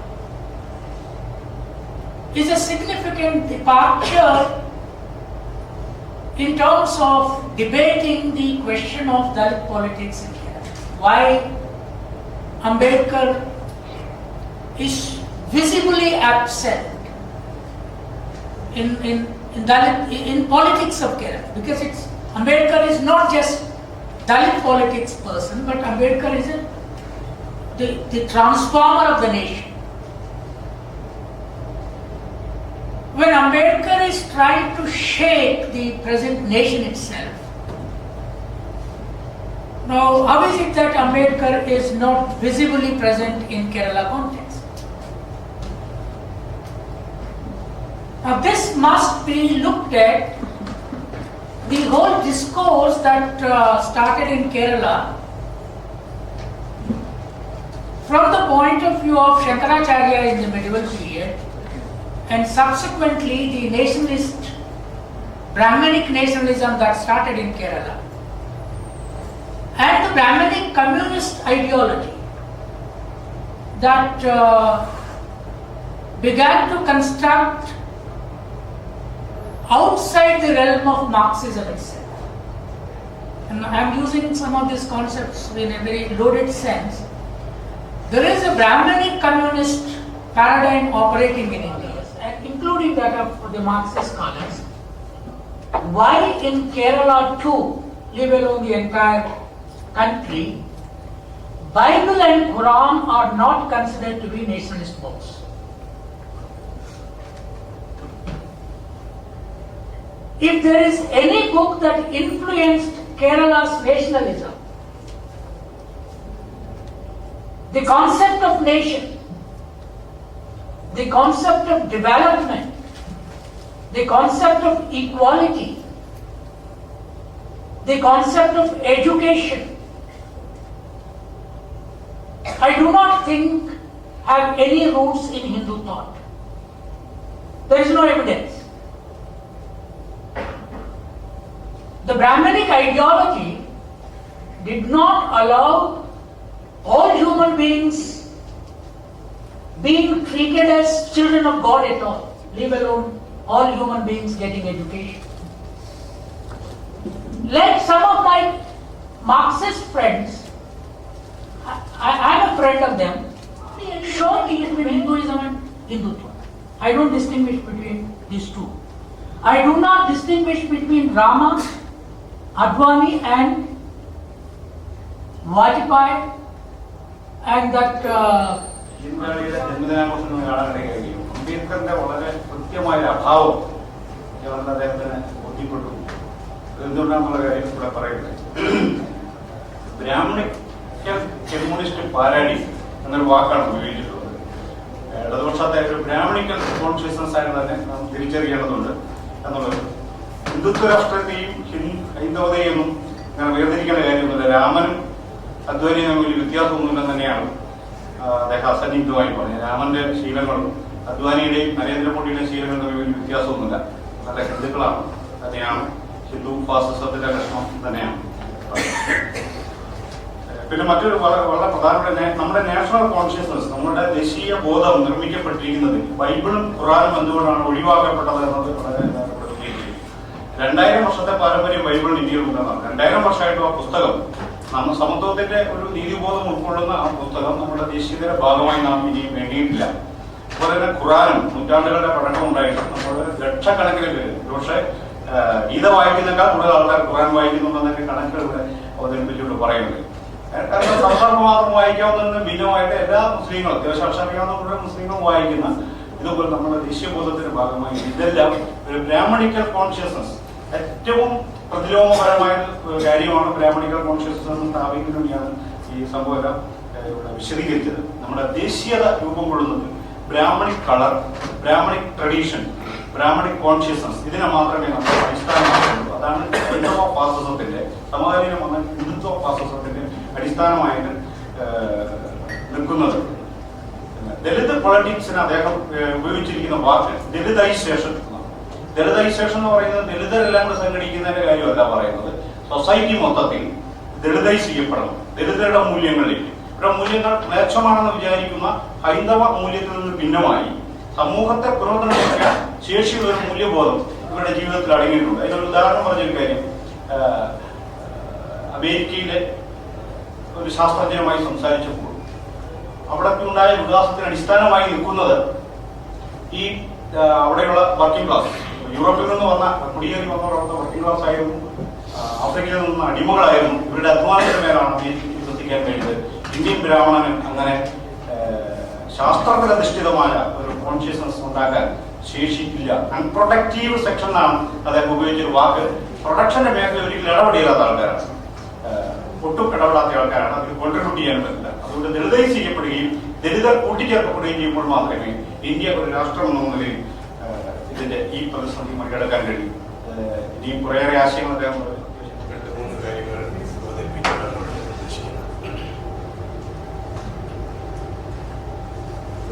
is a significant departure in terms of debating the question of Dalit politics in Kerala. Why Ambedkar is visibly absent in politics of Kerala, because Ambedkar is not just Dalit politics person, but Ambedkar is a the transformer of the nation. When Ambedkar is trying to shape the present nation itself, now how is it that Ambedkar is not visibly present in Kerala context? Now this must be looked at, the whole discourse that started in Kerala from the point of view of Shankaracharya in the medieval period, and subsequently the nationalist, Brahmanic nationalism that started in Kerala, and the Brahmanic communist ideology that began to construct outside the realm of Marxism itself. And I am using some of these concepts in a very loaded sense. There is a Brahmanic communist paradigm operating in India, including that of the Marxist scholars. Why in Kerala too, leave alone the entire country, Bible and Quran are not considered to be nationalist books. If there is any book that influenced Kerala's nationalism, the concept of nation, the concept of development, the concept of equality, the concept of education, I do not think have any roots in Hindu thought. There is no evidence. The Brahmanic ideology did not allow all human beings being treated as children of God at all, leave alone all human beings getting education. Let some of my Marxist friends, I am a friend of them, show me between Hinduism and Hindutva. I don't distinguish between these two. I do not distinguish between Rama, Advani and Vajpayee and that ഹിന്ദുക്കളുടെ ജന്മദിനാഘോഷം കാണാനിടയായി കഴിയും. അംബേദ്കറിന്റെ വളരെ കൃത്യമായ അഭാവം കേരളത്തിൽ അദ്ദേഹത്തിന് ബോധ്യപ്പെട്ടു. എന്തുകൊണ്ടാണെന്നുള്ള കാര്യം ഇവിടെ പറയുന്നത്, ബ്രാഹ്മണിക്കൽ കമ്മ്യൂണിസ്റ്റ് പാരാഡി എന്നൊരു വാക്കാണ് ഉപയോഗിച്ചിട്ടുള്ളത്. ഇടതുപക്ഷത്തെ ഒരു ബ്രാഹ്മണിക്കൽ കോൺഷ്യസ്നസ് ആയിട്ട് തന്നെ നാം തിരിച്ചറിയേണ്ടതുണ്ട് എന്നുള്ളത്. ഹിന്ദുത്വ രാഷ്ട്രത്തെയും ഹൈന്ദവതയെയൊന്നും ഞാൻ വേർതിരിക്കേണ്ട കാര്യമൊന്നുമില്ല. രാമനും അദ്വൈനിയും തമ്മിൽ വ്യത്യാസമൊന്നുമില്ലെന്ന് തന്നെയാണ് അദ്ദേഹം അസന്നിഗ്ധമായി പറഞ്ഞത്. രാമന്റെ ശീലങ്ങളും അദ്വാനിയുടെയും നരേന്ദ്രമോദിയുടെയും ശീലങ്ങളും തമ്മിൽ വലിയ വ്യത്യാസമൊന്നുമില്ല. നല്ല ഹിന്ദുക്കളാണ്, തന്നെയാണ് ഹിന്ദു ഫാസിസത്തിന്റെ ലക്ഷണം തന്നെയാണ്. പിന്നെ മറ്റൊരു വളരെ പ്രധാനപ്പെട്ട നമ്മുടെ നാഷണൽ കോൺഷ്യസ്നസ്, നമ്മുടെ ദേശീയ ബോധം നിർമ്മിക്കപ്പെട്ടിരിക്കുന്നത് ബൈബിളും ഖുറാനും എന്തുകൊണ്ടാണ് ഒഴിവാക്കപ്പെട്ടത് എന്നത് വളരെ 2000 വർഷത്തെ പാരമ്പര്യം ബൈബിളിൽ ഇന്ത്യയിലുണ്ടെന്നാണ്. 2000 വർഷമായിട്ടും ആ പുസ്തകം നമ്മൾ സമത്വത്തിന്റെ ഒരു നീതിബോധം ഉൾക്കൊള്ളുന്ന ആ പുസ്തകം നമ്മുടെ ദേശീയതയുടെ ഭാഗമായി നാം ഇനിയും വേണ്ടിയിട്ടില്ല. അതുപോലെ തന്നെ ഖുറാനും നൂറ്റാണ്ടുകളുടെ പഴക്കം ഉണ്ടായിട്ട് നമ്മൾ ലക്ഷക്കണക്കിന് പേര്, പക്ഷേ ഗീത വായിക്കുന്നതിനേക്കാൾ കൂടുതൽ ആൾക്കാർ ഖുറാൻ വായിക്കുന്നുണ്ടെന്നൊക്കെ കണക്കുകൾ ഇവിടെ അവതരിപ്പിച്ചുകൊണ്ട് പറയുന്നത്. കാരണം സന്ദർഭം മാത്രം വായിക്കാവുന്നതിന് ഭിന്നമായിട്ട് എല്ലാ മുസ്ലിങ്ങളും, അത്യാവശ്യം അക്ഷരറിയാവുന്ന മുഴുവൻ മുസ്ലിങ്ങളും വായിക്കുന്ന ഇതുപോലെ നമ്മുടെ ദേശീയബോധത്തിന്റെ ഭാഗമായി ഇതെല്ലാം ഒരു ബ്രാഹ്മണിക്കൽ കോൺഷ്യസ്നസ്, ഏറ്റവും പ്രതിലോമപരമായ കാര്യമാണ് ബ്രാഹ്മണിക്കൽ കോൺഷ്യസ്നസ് സ്ഥാപിക്കുന്നതിന് വേണ്ടിയാണ് ഈ സംഭവം ഇവിടെ വിശദീകരിച്ചത്. നമ്മുടെ ദേശീയത രൂപം കൊള്ളുന്നത് Brahmanic colour, Brahmanic tradition, Brahmanic consciousness, ഇതിനെ മാത്രമേ നമ്മൾ അടിസ്ഥാനമാക്കുള്ളൂ. അതാണ് ഹൈന്ദവ ഫാസിസത്തിന്റെ, സമകാലീനം വന്ന ഹിന്ദുത്വ ഫാസിസത്തിന്റെ അടിസ്ഥാനമായിട്ട് നിൽക്കുന്നത്. ദലിത് പൊളിറ്റിക്സിന് അദ്ദേഹം ഉപയോഗിച്ചിരിക്കുന്ന വാക്ക് ദലിതൈസേഷൻ. ദലിതൈസേഷൻ എന്ന് പറയുന്നത് ദലിതരെല്ലാം കൂടെ സംഘടിക്കുന്നതിന്റെ കാര്യമല്ല പറയുന്നത്. സൊസൈറ്റി മൊത്തത്തിൽ ദലിതൈസ് ചെയ്യപ്പെടണം. ദലിതരുടെ മൂല്യങ്ങളിലേക്ക്, ഇവരുടെ മൂല്യങ്ങൾ മേച്ഛമാണെന്ന് വിചാരിക്കുന്ന ഹൈന്ദവ മൂല്യത്തിൽ നിന്ന് ഭിന്നമായി സമൂഹത്തെ പുനർനിർമ്മിക്കാൻ ശേഷിയുള്ള ഒരു മൂല്യബോധം ഇവരുടെ ജീവിതത്തിൽ അടങ്ങിയിട്ടുണ്ട്. അതിനൊരു ഉദാഹരണം പറഞ്ഞൊരു കാര്യം, അമേരിക്കയിലെ ഒരു ശാസ്ത്രജ്ഞനുമായി സംസാരിച്ചപ്പോൾ അവിടെ ഉണ്ടായ വികാസത്തിന് അടിസ്ഥാനമായി നിൽക്കുന്നത് ഈ അവിടെയുള്ള വർക്കിംഗ് ക്ലാസ്, യൂറോപ്പിൽ നിന്ന് വന്ന കുടിയേറി വന്നവരുടെ വർക്കിംഗ് ക്ലാസ് ആയിരുന്നു, ആഫ്രിക്കയിൽ നിന്ന് അടിമകളായിരുന്നു. ഇവരുടെ അധ്വാനത്തിന്റെ മേലാണ് അമേരിക്കയിൽ എത്തിക്കാൻ കഴിഞ്ഞത് ഇന്ത്യൻ ബ്രാഹ്മണന് അങ്ങനെ ശാസ്ത്രത്തിലധിഷ്ഠിതമായ ഒരു കോൺഷ്യസ്നസ് ഉണ്ടാക്കാൻ ശേഷിക്കില്ല. അൺപ്രൊഡക്റ്റീവ് സെക്ഷൻ എന്നാണ് അദ്ദേഹം ഉപയോഗിച്ചൊരു വാക്ക്. പ്രൊഡക്ഷന്റെ മേഖല ഒരിക്കലും ഇടപെടില്ലാത്ത ആൾക്കാരാണ്, ഒട്ടും ഇടപെടാത്ത ആൾക്കാരാണ്. അതിന് കോൺട്രിബ്യൂട്ട് ചെയ്യാൻ പറ്റില്ല. അതുകൊണ്ട് ദളിതീകരിക്കപ്പെടുകയും ദളിതർ കൂട്ടിച്ചേർക്കപ്പെടുകയും ചെയ്യുമ്പോൾ മാത്രമേ ഇന്ത്യ ഒരു രാഷ്ട്രം എന്ന നിലയിൽ ഇതിന്റെ ഈ പ്രതിസന്ധി മറികടക്കാൻ കഴിയും. ഇനിയും കുറേയേറെ ആശയങ്ങൾ അദ്ദേഹം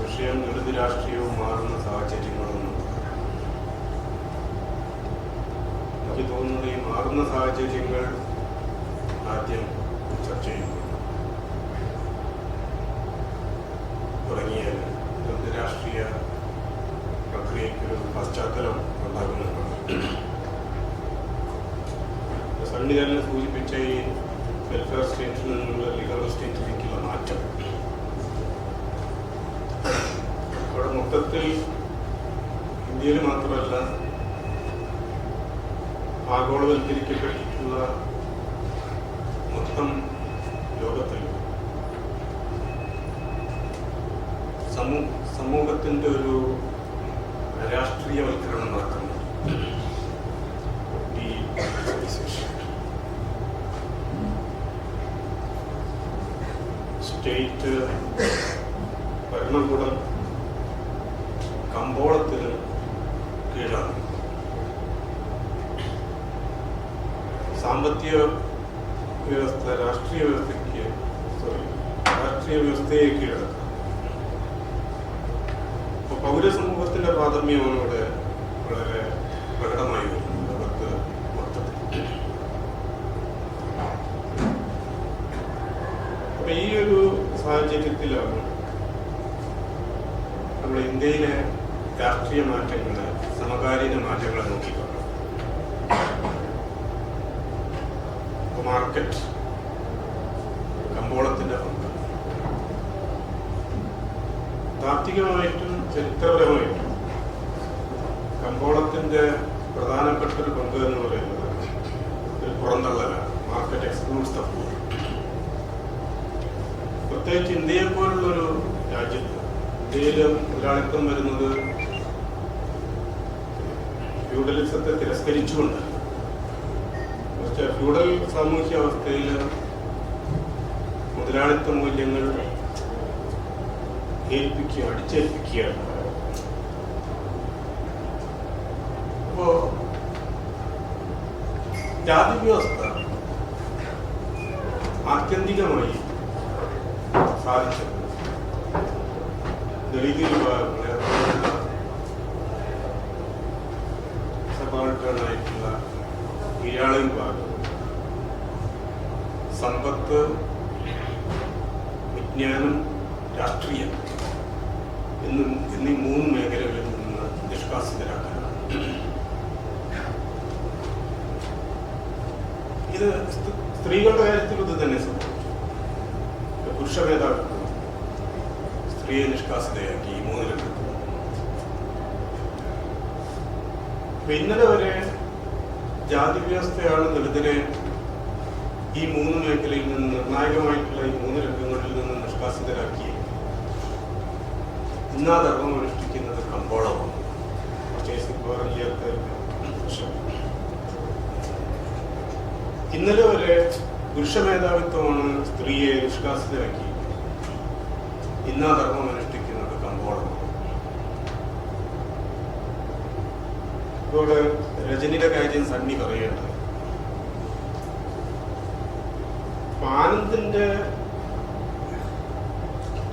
വിഷയം ദളിത് രാഷ്ട്രീയവും മാറുന്ന സാഹചര്യങ്ങളൊന്നും എനിക്ക് തോന്നുന്നത് ഈ മാറുന്ന സാഹചര്യങ്ങൾ ആദ്യം ചർച്ച ചെയ്യുന്നു തുടങ്ങിയാൽ ദളിത് രാഷ്ട്രീയ പ്രക്രിയയ്ക്കൊരു പശ്ചാത്തലം ഉണ്ടാകുന്നതാണ്. സണ്ണിധരനെ സൂചിപ്പിച്ച ഈ വെൽഫെയർ സ്റ്റേറ്റിൽ നിന്നുള്ള ലിബറൽ സ്റ്റേറ്റിലേക്കുള്ള മാറ്റം അവിടെ മൊത്തത്തിൽ ഇന്ത്യയിൽ മാത്രമല്ല ആഗോളവൽക്കരിക്കപ്പെട്ടിട്ടുള്ള മൊത്തം ലോകത്തിൽ സമൂഹത്തിൻ്റെ ഒരു രാഷ്ട്രീയവൽക്കരണം നടക്കുന്നു. ഈ സ്റ്റേറ്റ് ഭരണകൂടം കമ്പോളത്തിന് കീഴാണ്. സാമ്പത്തിക വ്യവസ്ഥ രാഷ്ട്രീയ വ്യവസ്ഥയെ കീഴടക്കും. അപ്പോൾ പൗരസമൂഹത്തിന്റെ പ്രാഥമ്യമാണ് ഇവിടെ വളരെ പ്രകടമായി വരുന്നത് അവർക്ക് മൊത്തത്തിൽ. അപ്പൊ ഈ ഒരു സാഹചര്യത്തിലാണ് നമ്മൾ ഇന്ത്യയിലെ രാഷ്ട്രീയ മാറ്റങ്ങളെ സമകാലീന മാറ്റങ്ങളെ നോക്കിക്കാണും. മാർക്കറ്റ് കമ്പോളത്തിന്റെ പങ്ക് താത്വികമായിട്ടും ചരിത്രപരമായിട്ടും കമ്പോളത്തിന്റെ പ്രധാനപ്പെട്ട ഒരു പങ്ക് എന്ന് പറയുന്നത് ഒരു പുറന്തള്ളലാണ്. Market excludes the poor. പ്രത്യേകിച്ച് ഇന്ത്യയെ പോലുള്ളൊരു രാജ്യത്ത് ഇന്ത്യയിൽ മുതലാളിത്തം വരുന്നത് ഫ്യൂഡലിസത്തെ തിരസ്കരിച്ചുകൊണ്ട്. ഫ്യൂഡൽ സാമൂഹ്യ അവസ്ഥയിൽ മുതലാളിത്ത മൂല്യങ്ങൾ അടിച്ചേൽപ്പിക്കുകയാണ്. അപ്പോ ജാതി വ്യവസ്ഥ ആത്യന്തികമായി സാധിച്ചത് ദളിത് വിഭാഗങ്ങളെ സബാൾട്ടേണായിട്ടുള്ള കീഴാളി വിഭാഗം സമ്പത്ത്, വിജ്ഞാനം, രാഷ്ട്രീയം എന്നീ മൂന്ന് മേഖലകളിൽ നിന്ന് നിഷ്കാസിതരാക്കാനാണ്. ഇത് സ്ത്രീകളുടെ കാര്യത്തിൽ ഇത് തന്നെ സംഭവിച്ചു. പുരുഷ മേധാവിത്വം സ്ത്രീയെ നിഷ്കാസിതയാക്കി ഈ മൂന്ന് രംഗത്ത്. ഇന്നലെ വരെ ജാതി വ്യവസ്ഥയാണ് ദളിതരെ ഈ മൂന്ന് മേഖലയിൽ നിന്ന് നിർണായകമായിട്ടുള്ള ഈ മൂന്ന് രംഗങ്ങളിൽ നിന്ന് നിഷ്കാസിതരാക്കി ഇന്നാ ധർമ്മം അനുഷ്ഠിക്കുന്നത് കമ്പോളമാണ്. ഇന്നലെ വരെ പുരുഷ മേധാവിത്വമാണ് സ്ത്രീയെ നിഷ്കാസിതരാക്കി ഇന്നാ ധർമ്മം അനുഷ്ഠിക്കുന്നത് കമ്പോളമാണ്. ഇവിടെ രജനിയുടെ കാര്യം സണ്ണി പറയേണ്ടത് ആനന്ദിന്റെ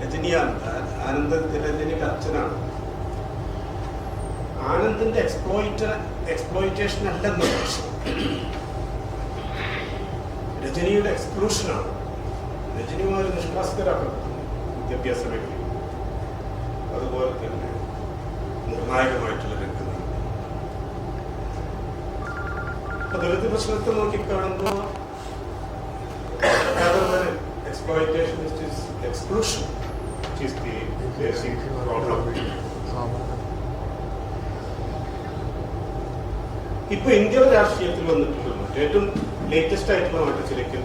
രജനിയുടെ അച്ഛനാണ്. ആനന്ദിന്റെ എക്സ്പ്ലോയിറ്റേഷൻ അല്ലെന്ന് പ്രശ്നം, രജനിയുടെ എക്സ്ക്ലൂഷനാണ്. രജനിമാർ നിഷ്കാസിതരാക്കപ്പെട്ടു വിദ്യാഭ്യാസ മേഖലയിൽ. അതുപോലെ തന്നെ നിർണായകമായിട്ടുള്ള രംഗങ്ങൾ. ദളിത് പ്രശ്നത്തെ നോക്കിക്കാണുമ്പോൾ exploitation is exclusion, which is the basic problem. ഇപ്പൊ ഇന്ത്യൻ രാഷ്ട്രീയത്തിൽ വന്നിട്ടുള്ള ഏറ്റവും ലേറ്റസ്റ്റ് ആയിട്ടുള്ള മാറ്റത്തിലേക്ക്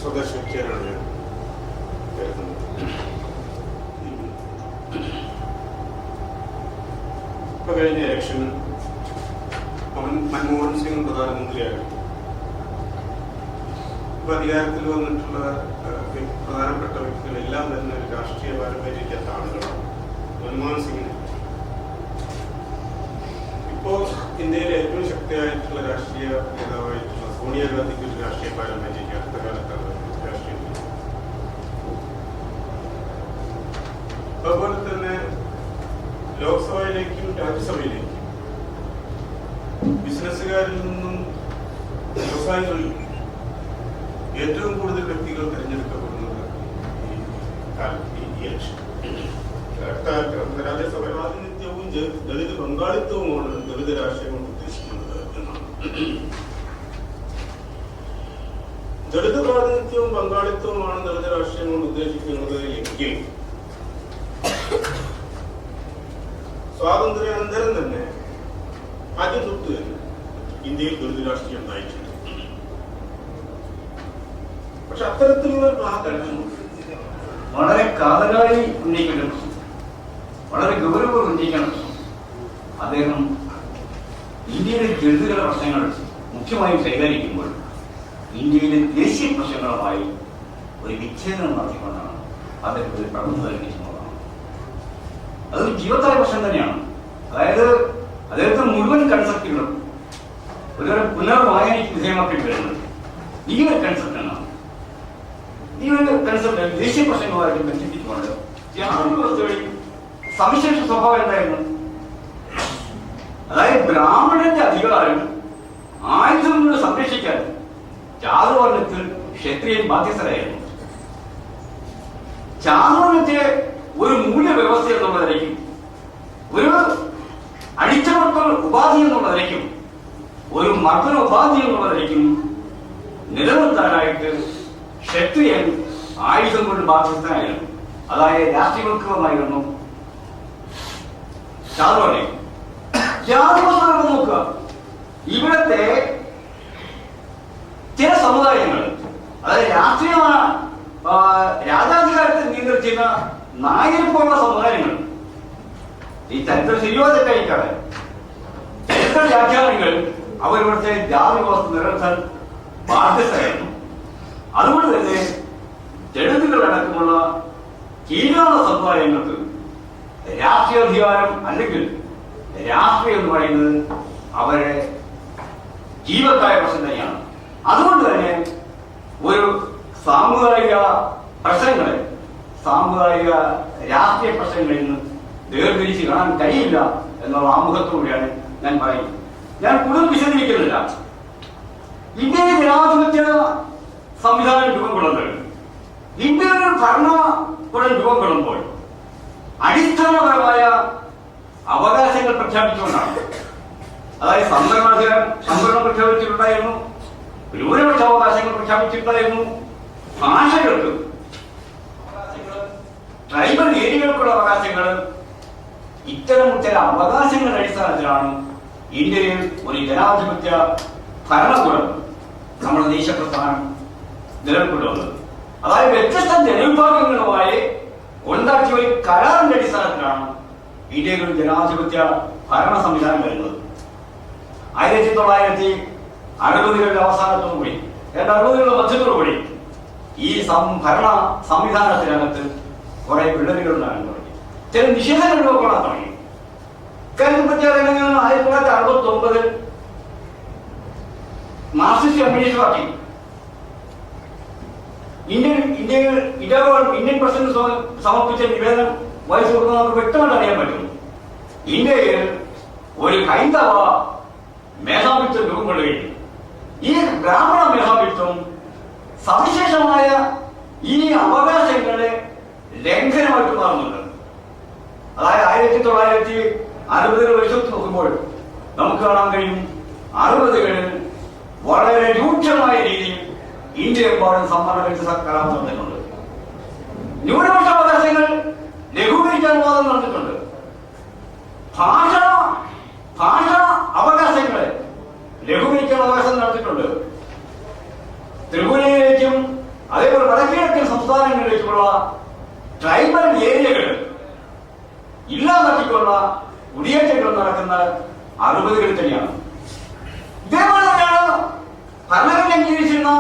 സ്വദേശിക്കാനാണ് ഞാൻ കരുതുന്നത്. ഇപ്പൊ കഴിഞ്ഞ ഇലക്ഷൻ മൻമോഹൻ സിംഗ് പ്രധാനമന്ത്രിയായിരുന്നു. ഇപ്പൊ അധികാരത്തിൽ വന്നിട്ടുള്ള പ്രധാനപ്പെട്ട വ്യക്തികളെല്ലാം തന്നെ ഒരു രാഷ്ട്രീയ പാരമ്പര്യമില്ലാത്ത ആളുകളാണ്. മൻമോഹൻ സിംഗിന് ഇപ്പോ ഇന്ത്യയിലെ ഏറ്റവും ശക്തിയായിട്ടുള്ള രാഷ്ട്രീയ നേതാവായിട്ടുള്ള സോണിയാഗാന്ധിക്ക് ഒരു രാഷ്ട്രീയ പാരമ്പര്യം അടുത്ത കാലത്താണ് രാഷ്ട്രീയം. അതുപോലെ തന്നെ ലോക്സഭയിലേക്കും രാജ്യസഭയിലേക്കും ബിസിനസ്സുകാരിൽ നിന്നും വ്യവസായികളിൽ ഏറ്റവും കൂടുതൽ വ്യക്തികൾ തിരഞ്ഞെടുക്കപ്പെടുന്നത് ഈ ഇലക്ഷൻ. രാജ്യസഭ പ്രാതിനിധ്യവും ദളിത് പങ്കാളിത്തവുമാണ് ദളിത് രാഷ്ട്രീയം കൊണ്ട് ഉദ്ദേശിക്കുന്നത് എന്നാണ്. ദളിത് പ്രാതിനിധ്യവും പങ്കാളിത്തവുമാണ് ദളിത് രാഷ്ട്രീയം കൊണ്ട് ഉദ്ദേശിക്കുന്നത് എങ്കിൽ സ്വാതന്ത്ര്യാനന്തരം തന്നെ ആദ്യം തൊട്ട് തന്നെ ഇന്ത്യയിൽ ദളിത് രാഷ്ട്രീയം ഉണ്ടായിട്ടുണ്ട്. പക്ഷെ അത്തരത്തിലുള്ള വളരെ കാതലായി ഉന്നയിക്കേണ്ട പ്രശ്നം, വളരെ ഗൗരവപൂർവ്വം ഉന്നയിക്കേണ്ട പ്രശ്നം, അദ്ദേഹം ഇന്ത്യയിലെ ദളിതുകളുടെ പ്രശ്നങ്ങൾ മുഖ്യമായും കൈകാര്യക്കുമ്പോൾ ഇന്ത്യയിലെ ദേശീയ പ്രശ്നങ്ങളുമായി ഒരു വിച്ഛേദനം നടത്തിക്കൊണ്ടാണ് അദ്ദേഹത്തിൽ കടന്നു നൽകിയിട്ടുള്ളതാണ്. അതൊരു ജീവത്തായ പ്രശ്നം തന്നെയാണ്. അതായത് അദ്ദേഹത്തിന് മുഴുവൻ കൺസെപ്റ്റുകളും ഒരു പുനർവായനയ്ക്ക് വിധേയമാക്കേണ്ടി വരുന്നത് ഈ ഒരു കൺസെപ്റ്റ് എന്നാണ്. ഈ ഒരു കൺസെപ്റ്റ് ദേശീയ പ്രശ്നങ്ങളുമായിട്ട് ബന്ധിപ്പിച്ചുകൊണ്ട് വ്യവസ്ഥകളിൽ സവിശേഷ സ്വഭാവം എന്തായിരുന്നു? അതായത് ബ്രാഹ്മണന്റെ അധികാരം ആയുധം കൊണ്ട് സംരക്ഷിക്കാൻ ചാതുർവർണ്ണത്തിൽ ക്ഷത്രിയൻ ബാധ്യസ്ഥരായിരുന്നു. ചാതുർവർണ്ണത്തെ ഒരു മൂല്യവ്യവസ്ഥ എന്നുള്ളതിലേക്കും ഒരു അടിച്ചമർത്തൽ ഉപാധി എന്നുള്ളതിലേക്കും ഒരു മർദ്ദന ഉപാധി എന്നുള്ളതിലേക്കും നിലനിർത്താനായിട്ട് ക്ഷത്രിയൻ ആയുധം കൊണ്ട് ബാധ്യസ്ഥനായിരുന്നു. അതായത് രാഷ്ട്രീയവൽക്കൃതമായിരുന്നു ചാതുർവർണ്ണം. ജാതിവസ്ത്രം നോക്കുക, ഇവിടത്തെ ചില സമുദായങ്ങൾ, അതായത് രാഷ്ട്രീയമായ രാജാധികാരത്തെ നിയന്ത്രിച്ചിരുന്ന നായരെ പോലുള്ള സമുദായങ്ങൾ, ഈ ചരിത്രം ശരിയോ തെറ്റായിക്കാതെ ചരിത്ര വ്യാഖ്യാനങ്ങൾ അവരിവിടുത്തെ ജാതി വ്യവസ്ഥ നിലനിർത്താൻ ബാധ്യസ്ഥരായിരുന്നു. അതുകൊണ്ട് തന്നെ ദളിതുകളടക്കമുള്ള കീഴാള സമുദായങ്ങൾക്ക് രാഷ്ട്രീയാധികാരം അല്ലെങ്കിൽ രാഷ്ട്രീയം എന്ന് പറയുന്നത് അവരെ ജീവത്തായ പ്രശ്നം തന്നെയാണ്. അതുകൊണ്ട് തന്നെ ഒരു സാമുദായിക പ്രശ്നങ്ങളെ സാമുദായിക രാഷ്ട്രീയ പ്രശ്നങ്ങളിൽ നിന്ന് വേർതിരിച്ച് കാണാൻ കഴിയില്ല എന്നുള്ള ആമുഖത്തോടെയാണ് ഞാൻ പറയുന്നത്. ഞാൻ കൂടുതൽ വിശദീകരിക്കുന്നില്ല. ഇന്ത്യയിലെ ജനാധിപത്യ സംവിധാനം രൂപം കൊള്ളുന്നത് ഇന്ത്യയുടെ ഭരണകൂടം രൂപം കൊള്ളുമ്പോൾ അടിസ്ഥാനപരമായ അവകാശങ്ങൾ പ്രഖ്യാപിച്ചുകൊണ്ടാണ്. അതായത് സംവരണം പ്രഖ്യാപിച്ചിട്ടുണ്ടായിരുന്നു, ന്യൂനപക്ഷ അവകാശങ്ങൾ പ്രഖ്യാപിച്ചിട്ടുണ്ടായിരുന്നു, ഭാഷകൾക്ക് ട്രൈബൽ ഏരിയകൾക്കുള്ള അവകാശങ്ങൾ, ഇത്തരം ചില അവകാശങ്ങളുടെ അടിസ്ഥാനത്തിലാണ് ഇന്ത്യയിൽ ഒരു ജനാധിപത്യ ഭരണകൂടം നമ്മുടെ ദേശപ്രസ്ഥാനം നിലനിൽക്കൊണ്ടുവന്നത്. അതായത് വ്യത്യസ്ത ജനവിഭാഗങ്ങളുമായി ഉണ്ടാക്കിയ ഒരു കരാറിന്റെ അടിസ്ഥാനത്തിലാണ് ഇന്ത്യയിൽ ഒരു ജനാധിപത്യ ഭരണ സംവിധാനം വരുന്നത്. 1960കളുടെ അവസാനത്തോടുകൂടി 1960കളുടെ മധ്യത്തോടുകൂടി ഈ ഭരണ സംവിധാനത്തിനകത്ത് കുറെ വിള്ളലുകൾ ഉണ്ടാകാൻ തുടങ്ങി, ചില നിഷേധങ്ങൾ രൂപപ്പെടാൻ തുടങ്ങി. കാര്യം പറ്റിയാൽ 1969 Marxist communist party Indian president സമർപ്പിച്ച നിവേദനം വായിച്ചു കൊടുക്കുന്നത് നമുക്ക് വ്യക്തമായിട്ട് അറിയാൻ പറ്റും. ഇന്ത്യയിൽ ഒരു ഹൈന്ദവ മേധാവിത്വം രൂപം കൊള്ളുകയും ഈ ബ്രാഹ്മണ മേധാവിത്വം സവിശേഷമായ ഈ അവകാശങ്ങളുടെ ലംഘനമായിട്ട് മാറുന്നുണ്ട്. അതായത് 1960 വർഷത്ത് നോക്കുമ്പോൾ നമുക്ക് കാണാൻ കഴിയും 60കളിൽ വളരെ രൂക്ഷമായ രീതിയിൽ ഇന്ത്യയെമ്പാടും സംവരണ കലാപം നടന്നിട്ടുണ്ട്. ന്യൂനപക്ഷ അവകാശങ്ങൾ ലഘൂകരിക്കാൻ വാദം നടന്നിട്ടുണ്ട്. ഭാഷ അവകാശങ്ങളെ ലഘൂകരിക്കാൻ അവകാശം നടത്തിയിട്ടുണ്ട്. ത്രിപുരയിലേക്കും അതേ നടത്തിക്കൊള്ള കുടിയേറ്റങ്ങൾ നടക്കുന്ന 60-കളിൽ തന്നെയാണ്. ഇതേപോലെ തന്നെയാണ് ഭരണഘടന അംഗീകരിച്ചിരുന്ന